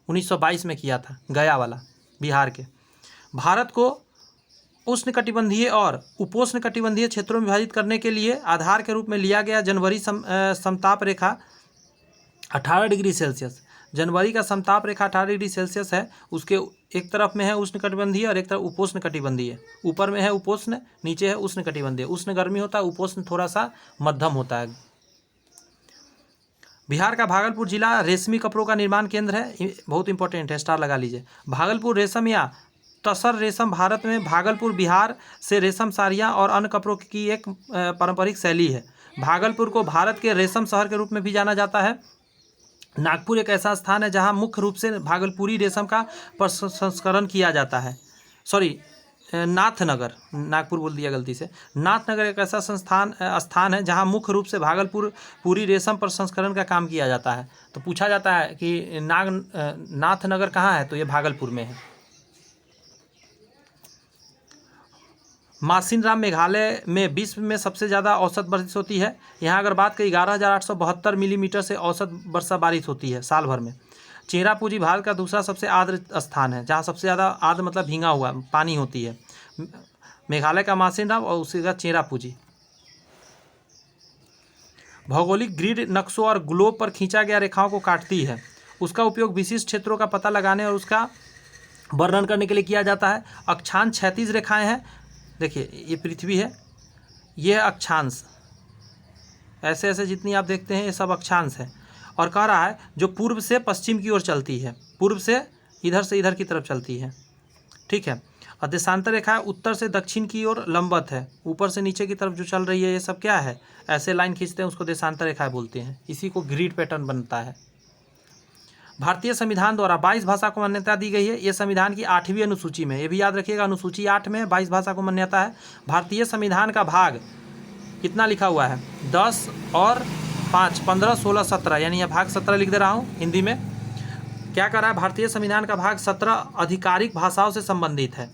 1922 में किया था, गया वाला, बिहार के। भारत को उष्णकटिबंधीय और उपोष्णकटिबंधीय क्षेत्रों में विभाजित करने के लिए आधार के रूप में लिया गया जनवरी समताप रेखा 18 डिग्री सेल्सियस। जनवरी का समताप रेखा 18 डिग्री सेल्सियस है। उसके एक तरफ में है उष्णकटिबंधीय और एक तरफ उपोष्णकटिबंधीय। ऊपर में है उपोष्ण, नीचे है उष्णकटिबंधीय। उष्ण गर्मी होता है, उपोष्ण थोड़ा सा मध्यम होता है। बिहार का भागलपुर जिला रेशमी कपड़ों का निर्माण केंद्र है, बहुत इंपॉर्टेंट है, स्टार लगा लीजिए। भागलपुर रेशम या तसर रेशम भारत में भागलपुर बिहार से रेशम साड़ियाँ और अन्य कपड़ों की एक पारंपरिक शैली है। भागलपुर को भारत के रेशम शहर के रूप में भी जाना जाता है। नागपुर एक ऐसा स्थान है जहां मुख्य रूप से भागलपुरी रेशम का प्रसंस्करण किया जाता है। नाथनगर, नागपुर बोल दिया गलती से। नाथनगर एक ऐसा स्थान है जहां मुख्य रूप से भागलपुर पूरी रेशम प्रसंस्करण का काम किया जाता है। तो पूछा जाता है कि नाथनगर कहाँ है, तो ये भागलपुर में है। मासिनराम मेघालय में विश्व में सबसे ज़्यादा औसत बारिश होती है। यहाँ अगर बात करें 11,872 मिलीमीटर से औसत वर्षा बारिश होती है साल भर में। चेरापूंजी भारत का दूसरा सबसे आर्द्र स्थान है, जहाँ सबसे ज़्यादा आर्द्र मतलब भींगा हुआ पानी होती है। मेघालय का मासिनराम और उसके बाद चेरापूंजी। भौगोलिक ग्रिड नक्शों और ग्लोब पर खींचा गया रेखाओं को काटती है। उसका उपयोग विशिष्ट क्षेत्रों का पता लगाने और उसका वर्णन करने के लिए किया जाता है। अक्षांश क्षैतिज रेखाएं हैं। देखिए ये पृथ्वी है, ये है अक्षांश, ऐसे ऐसे जितनी आप देखते हैं ये सब अक्षांश है। और कह रहा है जो पूर्व से पश्चिम की ओर चलती है, पूर्व से इधर की तरफ चलती है, ठीक है। और देशांतर रेखा उत्तर से दक्षिण की ओर लंबवत है, ऊपर से नीचे की तरफ जो चल रही है ये सब क्या है, ऐसे लाइन खींचते हैं, उसको देशांतर रेखा बोलते हैं। इसी को ग्रिड पैटर्न बनता है। भारतीय संविधान द्वारा 22 भाषा को मान्यता दी गई है। ये संविधान की 8वीं अनुसूची में, ये भी याद रखिएगा, अनुसूची 8 में 22 भाषा को मान्यता है। भारतीय संविधान का भाग कितना लिखा हुआ है, 10 और 5, 15, 16, 17, यानी यह भाग 17 लिख दे रहा हूँ हिंदी में। क्या कर रहा है, भारतीय संविधान का भाग 17 आधिकारिक भाषाओं से संबंधित है।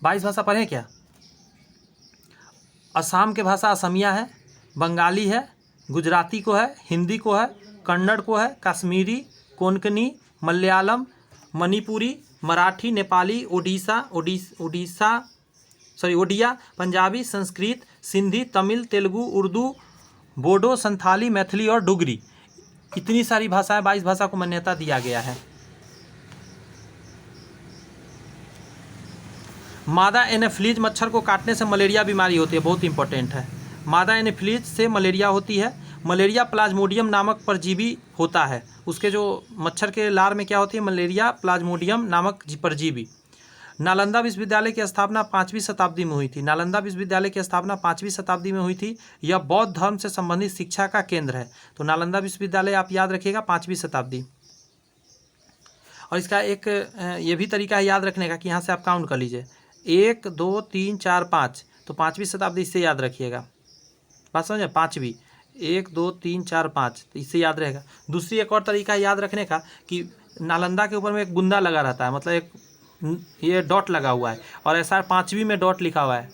22 भाषा पढ़ें क्या? असम के भाषा असमिया है, बंगाली है, गुजराती को है, हिंदी को है, कन्नड़ को है, कश्मीरी, कोंकणी, मलयालम, मणिपुरी, मराठी, नेपाली, ओडिया, पंजाबी, संस्कृत, सिंधी, तमिल, तेलुगु, उर्दू, बोडो, संथाली, मैथिली और डुगरी। इतनी सारी भाषाएं, 22 भाषा को मान्यता दिया गया है। मादा एनाफिलीज मच्छर को काटने से मलेरिया बीमारी होती है, बहुत इंपॉर्टेंट है। मादा एनाफिलीज से मलेरिया होती है। मलेरिया प्लाज्मोडियम नामक परजीवी होता है। उसके जो मच्छर के लार में क्या होती है, मलेरिया प्लाज्मोडियम नामक परजीवी। नालंदा विश्वविद्यालय की स्थापना 5वीं शताब्दी में हुई थी। नालंदा विश्वविद्यालय की स्थापना 5वीं शताब्दी में हुई थी। यह बौद्ध धर्म से संबंधित शिक्षा का केंद्र है। तो नालंदा विश्वविद्यालय आप याद रखिएगा, 5वीं शताब्दी। और इसका एक ये भी तरीका है याद रखने का कि यहाँ से आप काउंट कर लीजिए, 1 2 3 4 5, तो 5वीं शताब्दी, इससे याद रखिएगा। बात समझे, 5वीं, 1 2 3 4 5, तो इससे याद रहेगा। दूसरी एक और तरीका है याद रखने का कि नालंदा के ऊपर में एक बुंदा लगा रहता है, मतलब एक ये डॉट लगा हुआ है, और ऐसा 5वीं में डॉट लिखा हुआ है।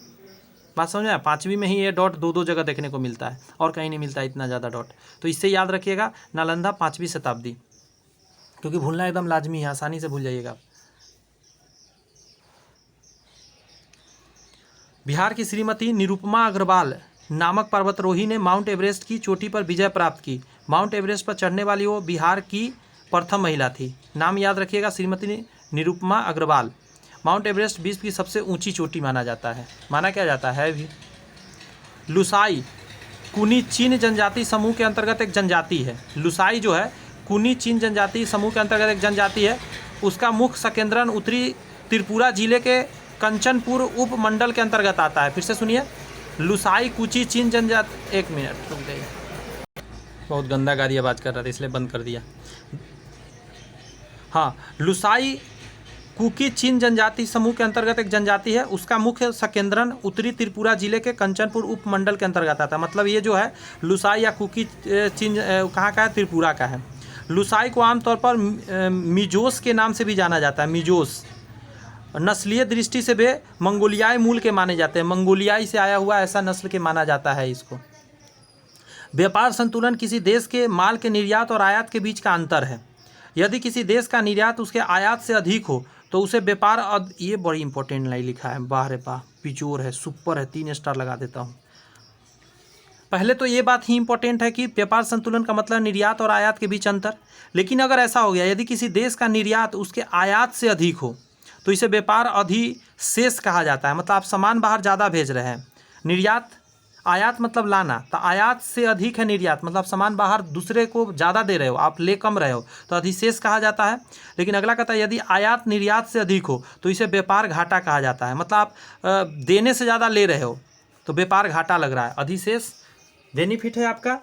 बात समझ में, 5वीं में ही ये डॉट 2 जगह देखने को मिलता है, और कहीं नहीं मिलता है इतना ज़्यादा डॉट। तो इससे याद रखिएगा नालंदा 5वीं शताब्दी, क्योंकि भूलना एकदम लाजमी है, आसानी से भूल जाइएगा। बिहार की श्रीमती निरुपमा अग्रवाल नामक पर्वतारोही ने माउंट एवरेस्ट की चोटी पर विजय प्राप्त की। माउंट एवरेस्ट पर चढ़ने वाली वो बिहार की प्रथम महिला थी। नाम याद रखिएगा, श्रीमती निरुपमा अग्रवाल। माउंट एवरेस्ट विश्व की सबसे ऊंची चोटी माना जाता है, माना क्या जाता है भी। लुसाई कुनी चीन जनजाति समूह के अंतर्गत एक जनजाति है। लुसाई जो है कुनी चीन जनजाति समूह के अंतर्गत एक जनजाति है। उसका मुख्य संकेंद्रण उत्तरी त्रिपुरा जिले के कंचनपुर उपमंडल के अंतर्गत आता है। फिर से सुनिए, लुसाई कुची चीन जनजाति, 1 मिनट रुक जाइए, बहुत गंदा गाली आवाज़ कर रहा था इसलिए बंद कर दिया। हाँ, लुसाई कुकी चीन जनजाति समूह के अंतर्गत एक जनजाति है। उसका मुख्य संकेंद्रण उत्तरी त्रिपुरा जिले के कंचनपुर उपमंडल के अंतर्गत आता है। मतलब ये जो है लुसाई या कुकी चीन कहाँ का है, त्रिपुरा का है। लुसाई को आमतौर पर मिजोस के नाम से भी जाना जाता है। मिजोस नस्लीय दृष्टि से वे मंगोलियाई मूल के माने जाते हैं। मंगोलियाई से आया हुआ ऐसा नस्ल के माना जाता है इसको। व्यापार संतुलन किसी देश के माल के निर्यात और आयात के बीच का अंतर है। यदि किसी देश का निर्यात उसके आयात से अधिक हो तो उसे व्यापार, ये बड़ी इंपॉर्टेंट लाइन लिखा है, बाह रे बाह, पिचोर है, सुपर है, 3 स्टार लगा देता हूँ। पहले तो ये बात ही इंपॉर्टेंट है कि व्यापार संतुलन का मतलब निर्यात और आयात के बीच अंतर। लेकिन अगर ऐसा हो गया, यदि किसी देश का निर्यात उसके आयात से अधिक हो तो इसे व्यापार अधिशेष कहा जाता है। मतलब आप सामान बाहर ज़्यादा भेज रहे हैं, निर्यात, आयात मतलब लाना, तो आयात से अधिक है निर्यात, मतलब सामान बाहर दूसरे को ज़्यादा दे रहे हो, आप ले कम रहे हो, तो अधिशेष कहा जाता है। लेकिन अगला कहता है यदि आयात निर्यात से अधिक हो तो इसे व्यापार घाटा कहा जाता है। मतलब आप देने से ज़्यादा ले रहे हो तो व्यापार घाटा लग रहा है। अधिशेष बेनिफिट है आपका,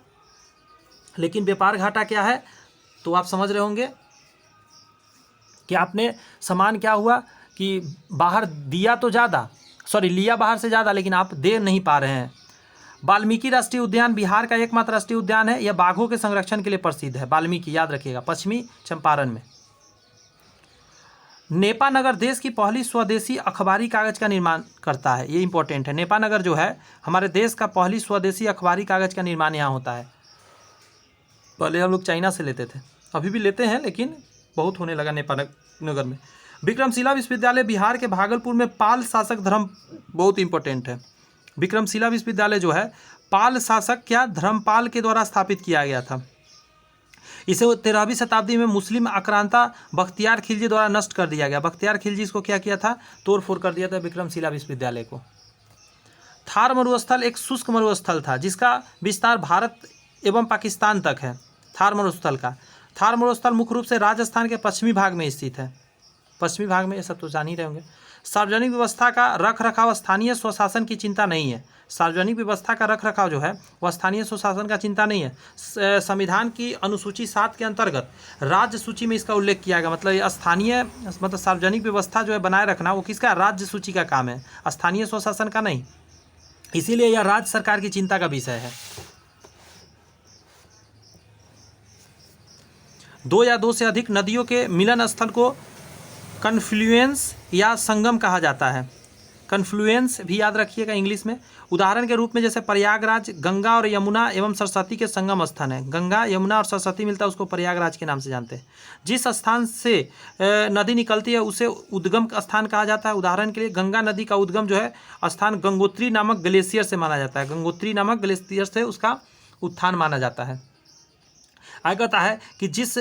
लेकिन व्यापार घाटा क्या है, तो आप समझ रहे होंगे कि आपने सामान क्या हुआ कि बाहर दिया तो ज़्यादा, लिया बाहर से ज़्यादा, लेकिन आप दे नहीं पा रहे हैं। वाल्मीकि राष्ट्रीय उद्यान बिहार का एकमात्र राष्ट्रीय उद्यान है। यह बाघों के संरक्षण के लिए प्रसिद्ध है। वाल्मीकि याद रखिएगा, पश्चिमी चंपारण में। नेपानगर देश की पहली स्वदेशी अखबारी कागज का निर्माण करता है। ये इंपॉर्टेंट है। नेपानगर जो है हमारे देश का पहली स्वदेशी अखबारी कागज का निर्माण यहाँ होता है। पहले हम लोग चाइना से लेते थे, अभी भी लेते हैं, लेकिन बहुत होने लगा नेपानगर में। विक्रमशिला विश्वविद्यालय बिहार के भागलपुर में पाल शासक धर्म, बहुत इंपॉर्टेंट है। विक्रमशिला विश्वविद्यालय जो है पाल शासक क्या धर्मपाल के द्वारा स्थापित किया गया था। इसे 13वीं शताब्दी में मुस्लिम आक्रांता बख्तियार खिलजी द्वारा नष्ट कर दिया गया। बख्तियार खिलजी इसको क्या किया था, तोड़ फोड़ कर दिया था विक्रमशिला विश्वविद्यालय को। थार मरुस्थल एक शुष्क मरुस्थल था जिसका विस्तार भारत एवं पाकिस्तान तक है। थार मरुस्थल मुख्य रूप से राजस्थान के पश्चिमी भाग में स्थित है। पश्चिमी भाग में, ये सब तो जान ही रहे होंगे। सार्वजनिक व्यवस्था का रख रखाव स्थानीय स्वशासन की चिंता नहीं है। सार्वजनिक व्यवस्था का रख रखाव जो है वह स्थानीय स्वशासन का चिंता नहीं है। संविधान की अनुसूची 7 के अंतर्गत राज्य सूची में इसका उल्लेख किया गया। मतलब ये स्थानीय, मतलब सार्वजनिक व्यवस्था जो है बनाए रखना, वो किसका, राज्य सूची का काम है, स्थानीय स्वशासन का नहीं। इसीलिए यह राज्य सरकार की चिंता का विषय है। 2 या 2 से अधिक नदियों के मिलन स्थल को कन्फ्लुएंस या संगम कहा जाता है। कन्फ्लुएंस भी याद रखिएगा इंग्लिश में। उदाहरण के रूप में जैसे प्रयागराज गंगा और यमुना एवं सरस्वती के संगम स्थान है। गंगा, यमुना और सरस्वती मिलता है, उसको प्रयागराज के नाम से जानते हैं। जिस स्थान से नदी निकलती है उसे उद्गम स्थान कहा जाता है। उदाहरण के लिए गंगा नदी का उद्गम जो है स्थान गंगोत्री नामक ग्लेशियर से माना जाता है। गंगोत्री नामक ग्लेशियर से उसका उत्थान माना जाता है। आगे कहता है कि जिस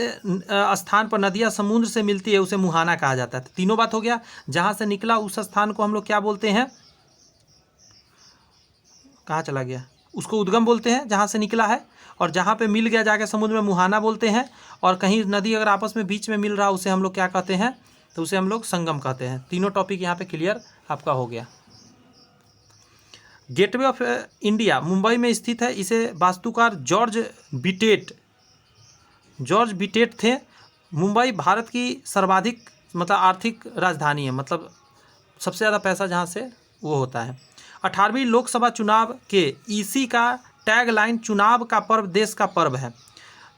स्थान पर नदियाँ समुद्र से मिलती है उसे मुहाना कहा जाता है। तीनों बात हो गया। जहाँ से निकला उस स्थान को हम लोग क्या बोलते हैं, कहाँ चला गया, उसको उद्गम बोलते हैं जहाँ से निकला है। और जहाँ पे मिल गया जाके समुद्र में मुहाना बोलते हैं। और कहीं नदी अगर आपस में बीच में मिल रहा उसे हम लोग क्या कहते हैं, तो उसे हम लोग संगम कहते हैं। तीनों टॉपिक यहाँ पे क्लियर आपका हो गया। गेटवे ऑफ इंडिया मुंबई में स्थित है। इसे वास्तुकार जॉर्ज बिटेट थे। मुंबई भारत की सर्वाधिक मतलब आर्थिक राजधानी है। मतलब सबसे ज़्यादा पैसा जहाँ से वो होता है। 18वीं लोकसभा चुनाव के ईसी का टैग लाइन चुनाव का पर्व देश का पर्व है।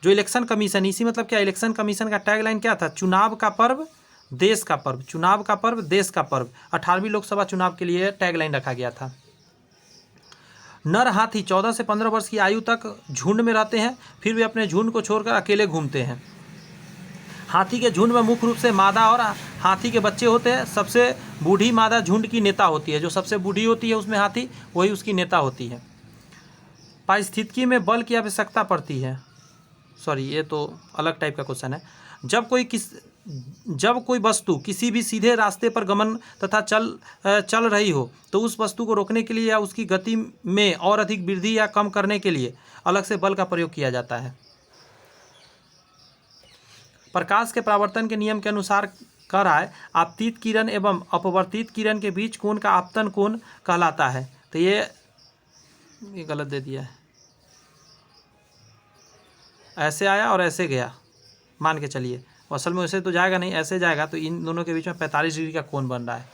जो इलेक्शन कमीशन, इसी मतलब क्या, इलेक्शन कमीशन का टैग लाइन क्या था, चुनाव का पर्व देश का पर्व, चुनाव का पर्व देश का पर्व। 18वीं लोकसभा चुनाव के लिए टैग लाइन रखा गया था। नर हाथी 14 से 15 वर्ष की आयु तक झुंड में रहते हैं, फिर वे अपने झुंड को छोड़कर अकेले घूमते हैं। हाथी के झुंड में मुख्य रूप से मादा और हाथी के बच्चे होते हैं। सबसे बूढ़ी मादा झुंड की नेता होती है, जो सबसे बूढ़ी होती है उसमें हाथी, वही उसकी नेता होती है। पारिस्थितिकी में बल की आवश्यकता पड़ती है, सॉरी ये तो अलग टाइप का क्वेश्चन है। जब कोई वस्तु किसी भी सीधे रास्ते पर गमन तथा चल रही हो तो उस वस्तु को रोकने के लिए या उसकी गति में और अधिक वृद्धि या कम करने के लिए अलग से बल का प्रयोग किया जाता है। प्रकाश के परावर्तन के नियम के अनुसार कराए आपतित किरण एवं अपवर्तित किरण के बीच कोण का आपतन कोण कहलाता है। तो ये गलत दे दिया है, ऐसे आया और ऐसे गया, मान के चलिए, असल में वैसे तो जाएगा नहीं, ऐसे जाएगा, तो इन दोनों के बीच में 45 डिग्री का कोण बन रहा है।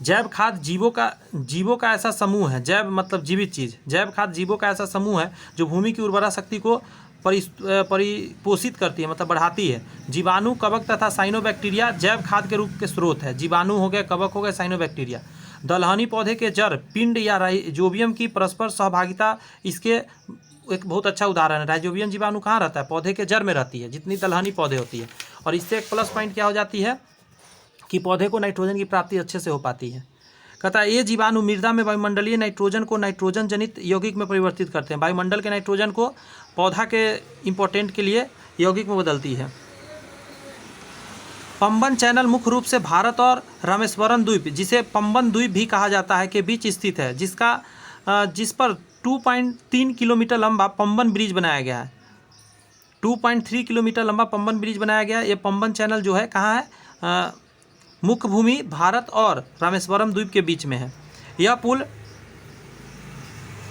जैव खाद जीवों का ऐसा समूह है, जैव मतलब जीवित चीज, जैव खाद जीवों का ऐसा समूह है जो भूमि की उर्वरा शक्ति को परिपोषित करती है, मतलब बढ़ाती है। जीवाणु, कवक तथा साइनोबैक्टीरिया जैव खाद के रूप के स्रोत है। जीवाणु हो गए, कवक हो गए, साइनोबैक्टीरिया। दलहनी पौधे के जड़, पिंड या राइजोबियम की परस्पर सहभागिता इसके एक बहुत अच्छा उदाहरण है। राइजोबियम जीवाणु कहाँ रहता है, पौधे के जड़ में रहती है, जितनी दलहनी पौधे होती है। और इससे एक प्लस पॉइंट क्या हो जाती है कि पौधे को नाइट्रोजन की प्राप्ति अच्छे से हो पाती है। कहता है ये जीवाणु मृदा में वायुमंडलीय नाइट्रोजन को नाइट्रोजन जनित यौगिक में परिवर्तित करते हैं। वायुमंडल के नाइट्रोजन को पौधा के इंपॉर्टेंट के लिए यौगिक में बदलती है। पंबन चैनल मुख्य रूप से भारत और रामेश्वरम द्वीप, जिसे पंबन द्वीप भी कहा जाता है, के बीच स्थित है, जिस पर 2.3 किलोमीटर लंबा पंबन ब्रिज बनाया गया है। 2.3 किलोमीटर लंबा पंबन ब्रिज बनाया गया है। ये पंबन चैनल जो है कहाँ है, मुख्य भूमि भारत और रामेश्वरम द्वीप के बीच में है। यह पुल,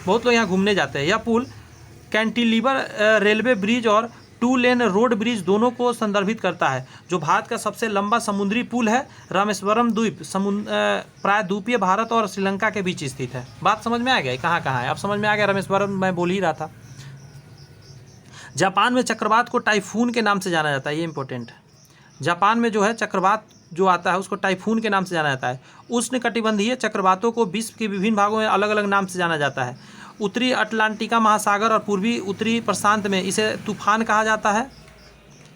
बहुत लोग यहाँ घूमने जाते हैं, यह पुल कैंटिलीवर रेलवे ब्रिज और 2 लेन रोड ब्रिज दोनों को संदर्भित करता है। जो भारत का सबसे लंबा समुद्री पुल है। रामेश्वरम द्वीप प्रायद्वीपीय भारत और श्रीलंका के बीच स्थित है। बात समझ में आ गया कहाँ कहाँ है, अब समझ में आ गया। रामेश्वरम मैं बोल ही रहा था। जापान में चक्रवात को टाइफून के नाम से जाना जाता है, ये इंपॉर्टेंट है। जापान में जो है चक्रवात जो आता है उसको टाइफून के नाम से जाना जाता है। उष्णकटिबंधीय चक्रवातों को विश्व के विभिन्न भागों में अलग अलग नाम से जाना जाता है। उत्तरी अटलांटिका महासागर और पूर्वी उत्तरी प्रशांत में इसे तूफान कहा जाता है।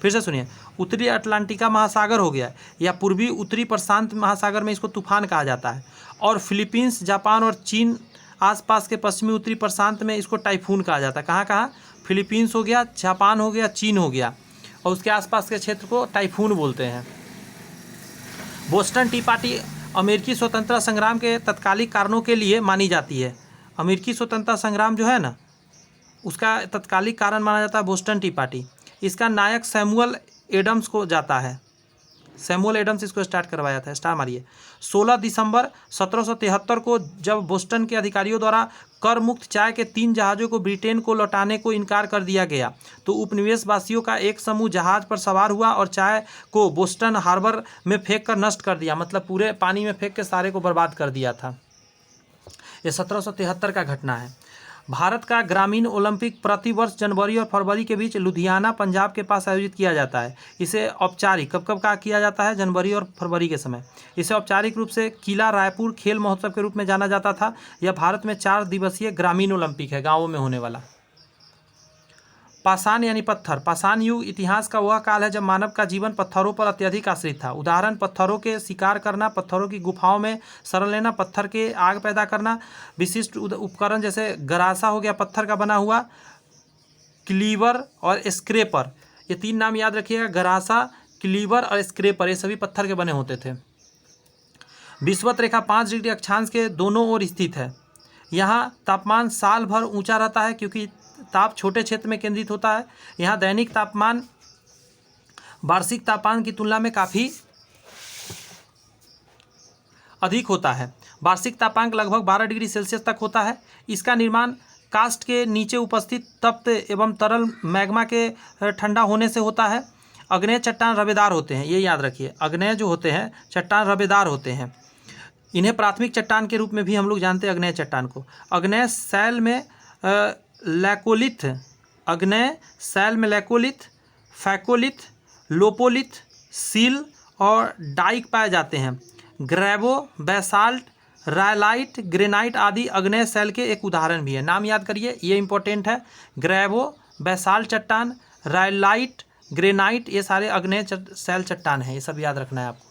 फिर से सुनिए, उत्तरी अटलांटिका महासागर हो गया या पूर्वी उत्तरी प्रशांत महासागर में इसको तूफान कहा जाता है। और फिलीपींस, जापान और चीन आसपास के पश्चिमी उत्तरी प्रशांत में इसको टाइफून कहा जाता है। कहाँ कहाँ, फिलीपींस हो गया, जापान हो गया, चीन हो गया, और उसके आसपास के क्षेत्र को टाइफून बोलते हैं। बोस्टन टी पार्टी अमेरिकी स्वतंत्रता संग्राम के तत्कालिक कारणों के लिए मानी जाती है। अमेरिकी स्वतंत्रता संग्राम जो है ना, उसका तत्कालिक कारण माना जाता है बोस्टन टी पार्टी। इसका नायक सैमुअल एडम्स को जाता है, सैमुअल एडम्स इसको स्टार्ट करवाया था। स्टार मारिए। 16 दिसंबर 1773 को जब बोस्टन के अधिकारियों द्वारा कर मुक्त चाय के 3 जहाज़ों को ब्रिटेन को लौटाने को इनकार कर दिया गया तो उपनिवेशवासियों का एक समूह जहाज़ पर सवार हुआ और चाय को बोस्टन हार्बर में फेंक कर नष्ट कर दिया, मतलब पूरे पानी में फेंक के सारे को बर्बाद कर दिया था। ये 1773 का घटना है। भारत का ग्रामीण ओलंपिक प्रतिवर्ष जनवरी और फरवरी के बीच लुधियाना, पंजाब के पास आयोजित किया जाता है। इसे औपचारिक कब का किया जाता है, जनवरी और फरवरी के समय। इसे औपचारिक रूप से किला रायपुर खेल महोत्सव के रूप में जाना जाता था। यह भारत में 4 दिवसीय ग्रामीण ओलंपिक है, गाँवों में होने वाला। पाषाण यानी पत्थर। पाषाण युग इतिहास का वह काल है जब मानव का जीवन पत्थरों पर अत्यधिक आश्रित था। उदाहरण, पत्थरों के शिकार करना, पत्थरों की गुफाओं में शरण लेना, पत्थर के आग पैदा करना। विशिष्ट उपकरण जैसे गरासा हो गया पत्थर का बना हुआ, क्लीवर और स्क्रेपर, ये 3 नाम याद रखिएगा। गरासा, क्लीवर और स्क्रेपर, ये सभी पत्थर के बने होते थे। विषुवत रेखा 5 डिग्री अक्षांश के दोनों ओर स्थित है। यहाँ तापमान साल भर ऊंचा रहता है क्योंकि ताप छोटे क्षेत्र में केंद्रित होता है। यहाँ दैनिक तापमान वार्षिक तापमान की तुलना में काफ़ी अधिक होता है। वार्षिक तापमान लगभग 12 डिग्री सेल्सियस तक होता है। इसका निर्माण कास्ट के नीचे उपस्थित तप्त एवं तरल मैग्मा के ठंडा होने से होता है। अग्नेय चट्टान रवेदार होते हैं, ये याद रखिए। अग्नेय जो होते हैं चट्टान रवेदार होते हैं। इन्हें प्राथमिक चट्टान के रूप में भी हम लोग जानते हैं अग्नेय चट्टान को। अग्नेय शैल में लैकोलिथ, अग्नेय शैल में लैकोलिथ, फैकोलिथ, लोपोलिथ, सील और डाइक पाए जाते हैं। ग्रेवो, बेसाल्ट, रायलाइट, ग्रेनाइट आदि अग्नेय शैल के एक उदाहरण भी है। नाम याद करिए, ये इंपॉर्टेंट है। ग्रेवो, बेसाल्ट चट्टान, रायलाइट, ग्रेनाइट, ये सारे अग्नेय शैल चट्टान हैं, ये सब याद रखना है आपको।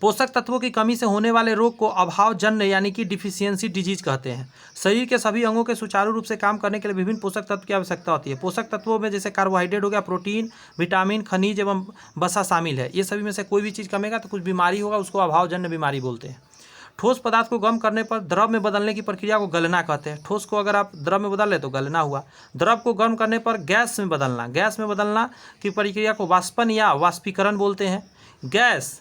पोषक तत्वों की कमी से होने वाले रोग को अभावजन्य यानी कि डिफिशियंसी डिजीज कहते हैं। शरीर के सभी अंगों के सुचारू रूप से काम करने के लिए विभिन्न पोषक तत्व की आवश्यकता होती है। पोषक तत्वों में जैसे कार्बोहाइड्रेट हो गया, प्रोटीन, विटामिन, खनिज एवं वसा शामिल है। ये सभी में से कोई भी चीज़ कमेगा तो कुछ बीमारी होगा, उसको अभावजन्य बीमारी बोलते हैं। ठोस पदार्थ को गर्म करने पर द्रव में बदलने की प्रक्रिया को गलना कहते हैं। ठोस को अगर आप द्रव में बदल ले तो गलना हुआ। द्रव को गर्म करने पर गैस में बदलना की प्रक्रिया को वाष्पन या वाष्पीकरण बोलते हैं। गैस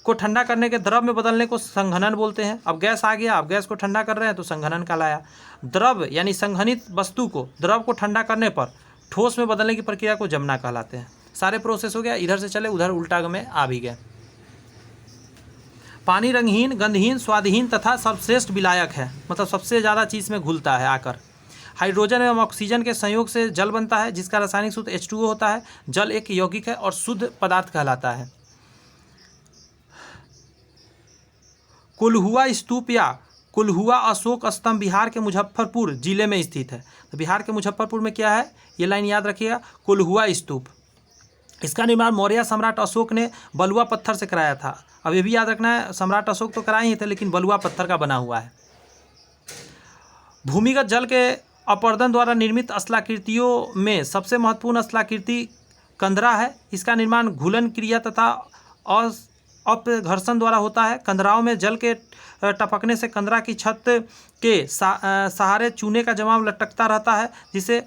को ठंडा करने के द्रव में बदलने को संघनन बोलते हैं। अब गैस आ गया, अब गैस को ठंडा कर रहे हैं तो संघनन कहलाया। द्रव यानी संघनित वस्तु को द्रव को ठंडा करने पर ठोस में बदलने की प्रक्रिया को जमना कहलाते हैं। सारे प्रोसेस हो गया, इधर से चले उधर उल्टा में आ भी गए। पानी रंगहीन, गंधहीन, स्वादहीन तथा सर्वश्रेष्ठ विलायक है, मतलब सबसे ज़्यादा चीज़ में घुलता है आकर। हाइड्रोजन एवं ऑक्सीजन के संयोग से जल बनता है, जिसका रासायनिक सूत्र H2O होता है। जल एक यौगिक है और शुद्ध पदार्थ कहलाता है। कुल्हुआ स्तूप या कुल्हुआ अशोक स्तंभ बिहार के मुजफ्फरपुर जिले में स्थित है। तो बिहार के मुजफ्फरपुर में क्या है, ये लाइन याद रखिएगा, कुल्हुआ स्तूप। इसका निर्माण मौर्य सम्राट अशोक ने बलुआ पत्थर से कराया था। अब ये भी याद रखना है, सम्राट अशोक तो कराए ही थे लेकिन बलुआ पत्थर का बना हुआ है। भूमिगत जल के अपरदन द्वारा निर्मित स्थलाकृतियों में सबसे महत्वपूर्ण स्थलाकृति कंदरा है। इसका निर्माण घुलन क्रिया तथा अपघर्षण द्वारा होता है। कंदराओं में जल के टपकने से कंदरा की छत के सहारे चूने का जमाव लटकता रहता है, जिसे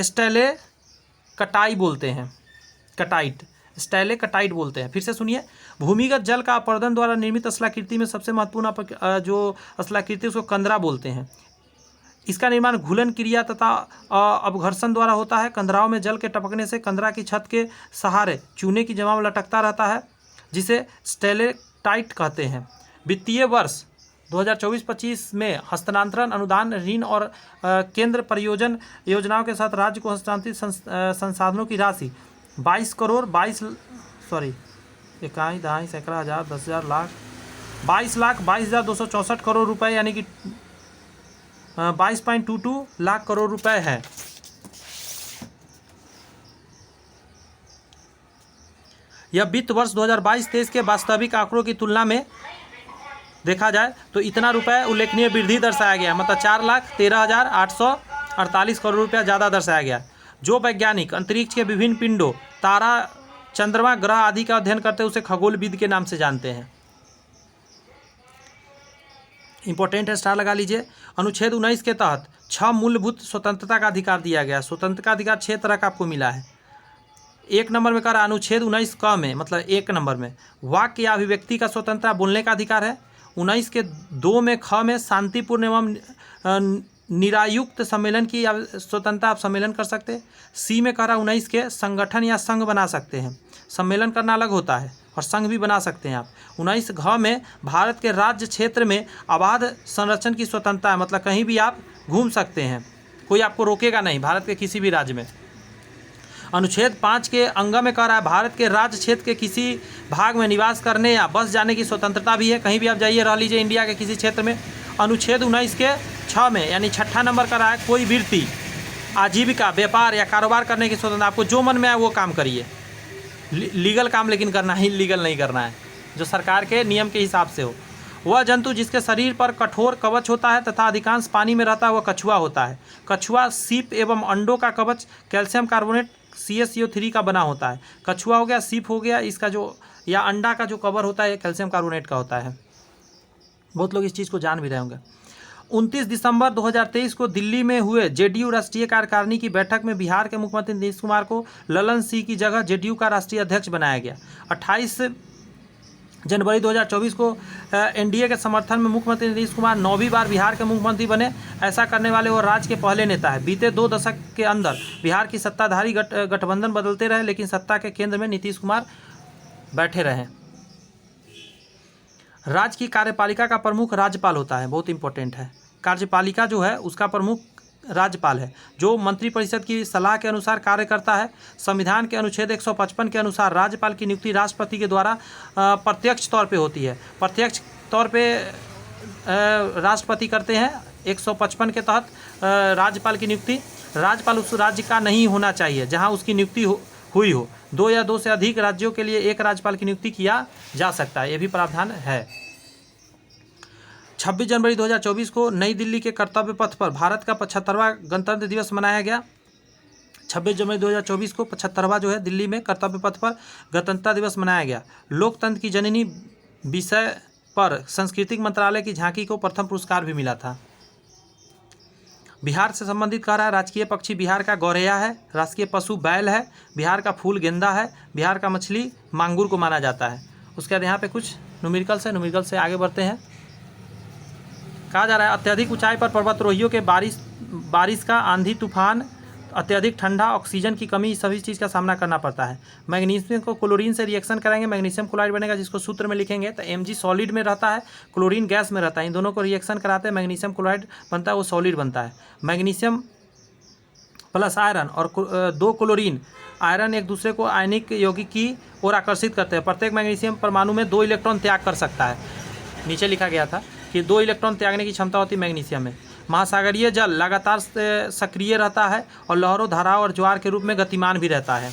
स्टेले कटाई बोलते हैं, स्टेले कटाइट बोलते हैं। फिर से सुनिए, भूमिगत जल का अपरदन द्वारा निर्मित स्थलाकृति में सबसे महत्वपूर्ण जो स्थलाकृति उसको कंदरा बोलते हैं। इसका निर्माण घुलन क्रिया तथा अपघर्षण द्वारा होता है। कंदराओं में जल के टपकने से कंदरा की छत के सहारे चूने की जमाव लटकता रहता है, जिसे स्टेलेटाइट कहते हैं। वित्तीय वर्ष 2024-25 में हस्तांतरण, अनुदान, ऋण और केंद्र परियोजन योजनाओं के साथ राज्य को हस्तांतरित संसाधनों की राशि 22,22,22,22,264 करोड़ रुपए यानी कि 22.22 लाख करोड़ रुपए है। यह वित्त वर्ष 2022-23 के वास्तविक आंकड़ों की तुलना में देखा जाए तो इतना रुपए उल्लेखनीय वृद्धि दर्शाया गया, मतलब 4,13,848 करोड़ रुपया ज़्यादा दर्शाया गया। जो वैज्ञानिक अंतरिक्ष के विभिन्न पिंडों, तारा, चंद्रमा, ग्रह आदि का अध्ययन करते हैं उसे खगोलविद के नाम से जानते हैं। इंपॉर्टेंट है, स्टार लगा लीजिए। अनुच्छेद 19 के तहत 6 मूलभूत स्वतंत्रता का अधिकार दिया गया। स्वतंत्रता का अधिकार 6 तरह का आपको मिला है। 1 नंबर में कह रहा है अनुच्छेद 19 क में, मतलब 1 नंबर में वाक्य या अभिव्यक्ति का स्वतंत्रता, बोलने का अधिकार है। 19 के 2 में ख में शांतिपूर्ण एवं निरायुक्त सम्मेलन की स्वतंत्रता, आप सम्मेलन कर सकते हैं। सी में कह रहा 19 के संगठन या संघ बना सकते हैं, सम्मेलन करना अलग होता है और संघ भी बना सकते हैं आप। 19 घ में भारत के राज्य क्षेत्र में अबाध संरक्षण की स्वतंत्रता है, मतलब कहीं भी आप घूम सकते हैं, कोई आपको रोकेगा नहीं भारत के किसी भी राज्य में। अनुच्छेद 5 के अंग में कह रहा है भारत के राज्य क्षेत्र के किसी भाग में निवास करने या बस जाने की स्वतंत्रता भी है, कहीं भी आप जाइए रह लीजिए इंडिया के किसी क्षेत्र में। अनुच्छेद 19 के 6 में यानी 6ठा नंबर कह रहा है कोई वृत्ति, आजीविका, व्यापार या कारोबार करने की स्वतंत्रता, आपको जो मन में आए वो काम करिए, लीगल काम लेकिन करना है, इलीगल नहीं करना है, जो सरकार के नियम के हिसाब से हो। वह जंतु जिसके शरीर पर कठोर कवच होता है तथा अधिकांश पानी में रहता है वह कछुआ होता है। कछुआ सीप एवं अंडों का कवच कैल्शियम कार्बोनेट CaCO3 का बना होता है। कछुआ हो गया, सीप हो गया, इसका जो या अंडा का जो कवर होता है ये कैल्शियम कार्बोनेट का होता है। बहुत लोग इस चीज़ को जान भी रहे होंगे। 29 दिसंबर 2023 को दिल्ली में हुए JDU राष्ट्रीय कार्यकारिणी की बैठक में बिहार के मुख्यमंत्री नीतीश कुमार को ललन सिंह की जगह JDU का राष्ट्रीय अध्यक्ष बनाया गया। 28 जनवरी 2024 को एनडीए के समर्थन में मुख्यमंत्री नीतीश कुमार 9वीं बार बिहार के मुख्यमंत्री बने। ऐसा करने वाले वो राज्य के पहले नेता है। बीते 2 दशक के अंदर बिहार की सत्ताधारी गठबंधन बदलते रहे, लेकिन सत्ता के केंद्र में नीतीश कुमार बैठे रहे। राज्य की कार्यपालिका का प्रमुख राज्यपाल होता है, बहुत इंपॉर्टेंट है। कार्यपालिका जो है उसका प्रमुख राज्यपाल है, जो मंत्रिपरिषद की सलाह के अनुसार कार्य करता है। संविधान के अनुच्छेद 155 के अनुसार राज्यपाल की नियुक्ति राष्ट्रपति के द्वारा प्रत्यक्ष तौर पे होती है। प्रत्यक्ष तौर पे राष्ट्रपति करते हैं। 155 के तहत राज्यपाल की नियुक्ति, राज्यपाल उस राज्य का नहीं होना चाहिए जहां उसकी नियुक्ति हुई हो। 2 या 2 से अधिक राज्यों के लिए एक राज्यपाल की नियुक्ति किया जा सकता है, ये भी प्रावधान है। 26 जनवरी 2024 को नई दिल्ली के कर्तव्य पथ पर भारत का 75वां गणतंत्र दिवस मनाया गया। 26 जनवरी 2024 को 75वां जो है दिल्ली में कर्तव्य पथ पर गणतंत्र दिवस मनाया गया। लोकतंत्र की जननी विषय पर सांस्कृतिक मंत्रालय की झांकी को प्रथम पुरस्कार भी मिला था। बिहार से संबंधित कह रहा है, राजकीय पक्षी बिहार का गौरैया है, राष्ट्रीय पशु बैल है, बिहार का फूल गेंदा है, बिहार का मछली मांगुर को माना जाता है। उसके बाद यहाँ पे कुछ न्यूमेरिकल्स है, न्यूमेरिकल से आगे बढ़ते हैं। कहा जा रहा है अत्यधिक ऊंचाई पर पर्वतारोहियों के बारिश का, आंधी तूफान, अत्यधिक ठंडा, ऑक्सीजन की कमी, सभी चीज़ का सामना करना पड़ता है। मैग्नीशियम को क्लोरीन से रिएक्शन कराएंगे, मैग्नीशियम क्लोराइड बनेगा, जिसको सूत्र में लिखेंगे तो Mg सॉलिड में रहता है, क्लोरीन गैस में रहता है। इन दोनों को रिएक्शन कराते हैं, मैग्नीशियम क्लोराइड बनता है, वो सॉलिड बनता है। मैग्नीशियम प्लस आयरन और 2 क्लोरीन आयरन एक दूसरे को आयनिक यौगिक की ओर आकर्षित करते हैं। प्रत्येक मैग्नीशियम परमाणु में 2 इलेक्ट्रॉन त्याग कर सकता है। नीचे लिखा गया था कि 2 इलेक्ट्रॉन त्यागने की क्षमता होती है मैग्नीशियम में। महासागरीय जल लगातार सक्रिय रहता है और लहरों, धाराओं और ज्वार के रूप में गतिमान भी रहता है।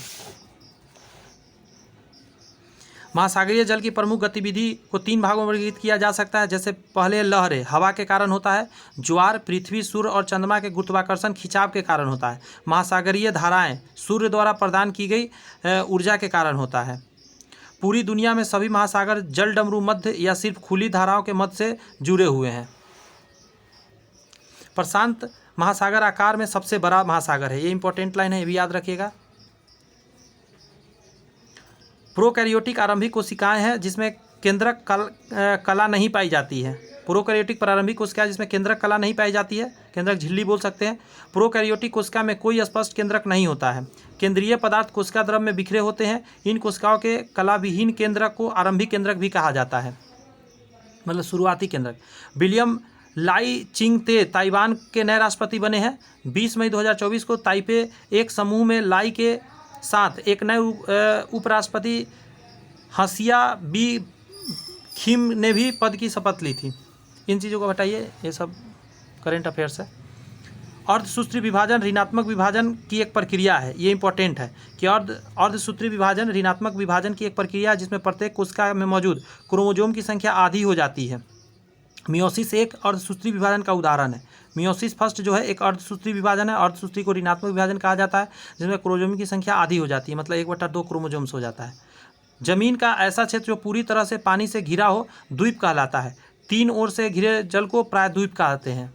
महासागरीय जल की प्रमुख गतिविधि को 3 भागों में वर्गीकृत किया जा सकता है। जैसे पहले लहरें हवा के कारण होता है, ज्वार पृथ्वी, सूर्य और चंद्रमा के गुरुत्वाकर्षण खिंचाव के कारण होता है, महासागरीय धाराएं सूर्य द्वारा प्रदान की गई ऊर्जा के कारण होता है। पूरी दुनिया में सभी महासागर जल डमरू मध्य या सिर्फ खुली धाराओं के मध्य से जुड़े हुए हैं। प्रशांत महासागर आकार में सबसे बड़ा महासागर है, ये इंपॉर्टेंट लाइन है, ये भी याद रखिएगा। प्रोकैरियोटिक आरंभिक कोशिकाएं हैं जिसमें केंद्रक कला नहीं पाई जाती है। प्रोकैरियोटिक प्रारंभिक कोशिका जिसमें केंद्रक कला नहीं पाई जाती है, केंद्रक झिल्ली बोल सकते हैं। प्रोकैरियोटिक कोशिका में कोई स्पष्ट केंद्रक नहीं होता है। केंद्रीय पदार्थ कोशिका द्रव में बिखरे होते हैं। इन कोशिकाओं के कलाविहीन केंद्रक को आरंभिक केंद्रक भी कहा जाता है, मतलब शुरुआती केंद्रक। विलियम लाई चिंगते ताइवान के नए राष्ट्रपति बने हैं। 20 मई 2024 को ताइपे एक समूह में लाई के साथ एक नए उपराष्ट्रपति हसिया बी खिम ने भी पद की शपथ ली थी। इन चीज़ों को हटाइए, ये सब करेंट अफेयर्स है। अर्धसूत्री विभाजन ऋणात्मक विभाजन की एक प्रक्रिया है, ये इंपॉर्टेंट है कि अर्धसूत्री विभाजन ऋणात्मक विभाजन की एक प्रक्रिया है जिसमें प्रत्येक कोशिका में मौजूद क्रोमोसोम की संख्या आधी हो जाती है। मियोसिस एक अर्धसूत्री विभाजन का उदाहरण है। मियोसिस फर्स्ट जो है एक अर्धसूत्री विभाजन है। अर्धसूत्री को ऋणात्मक विभाजन कहा जाता है जिसमें क्रोमोसोम की संख्या आधी हो जाती है, मतलब 1/2 क्रोमोसोम्स हो जाता है। जमीन का ऐसा क्षेत्र जो पूरी तरह से पानी से घिरा हो द्वीप कहलाता है। 3 ओर से घिरे जल को प्रायद्वीप कहते हैं।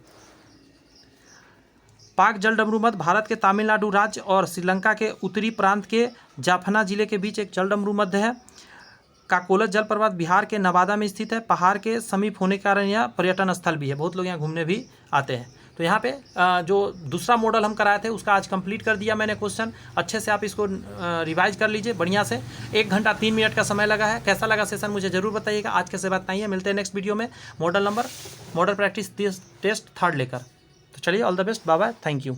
पाक जल डमरू मध्य भारत के तमिलनाडु राज्य और श्रीलंका के उत्तरी प्रांत के जाफना जिले के बीच एक जल डमरू मध्य है। काकोलस जलप्रपात बिहार के नवादा में स्थित है। पहाड़ के समीप होने के कारण यह पर्यटन स्थल भी है, बहुत लोग यहाँ घूमने भी आते हैं। तो यहाँ पे जो दूसरा मॉडल हम कराए थे उसका आज कंप्लीट कर दिया मैंने क्वेश्चन। अच्छे से आप इसको रिवाइज कर लीजिए बढ़िया से। 1 घंटा 3 मिनट का समय लगा है। कैसा लगा सेशन मुझे ज़रूर बताइएगा। आज के से बात नहीं है, मिलते हैं नेक्स्ट वीडियो में मॉडल प्रैक्टिस टेस्ट 3rd लेकर। तो चलिए, all the best, bye bye, thank you.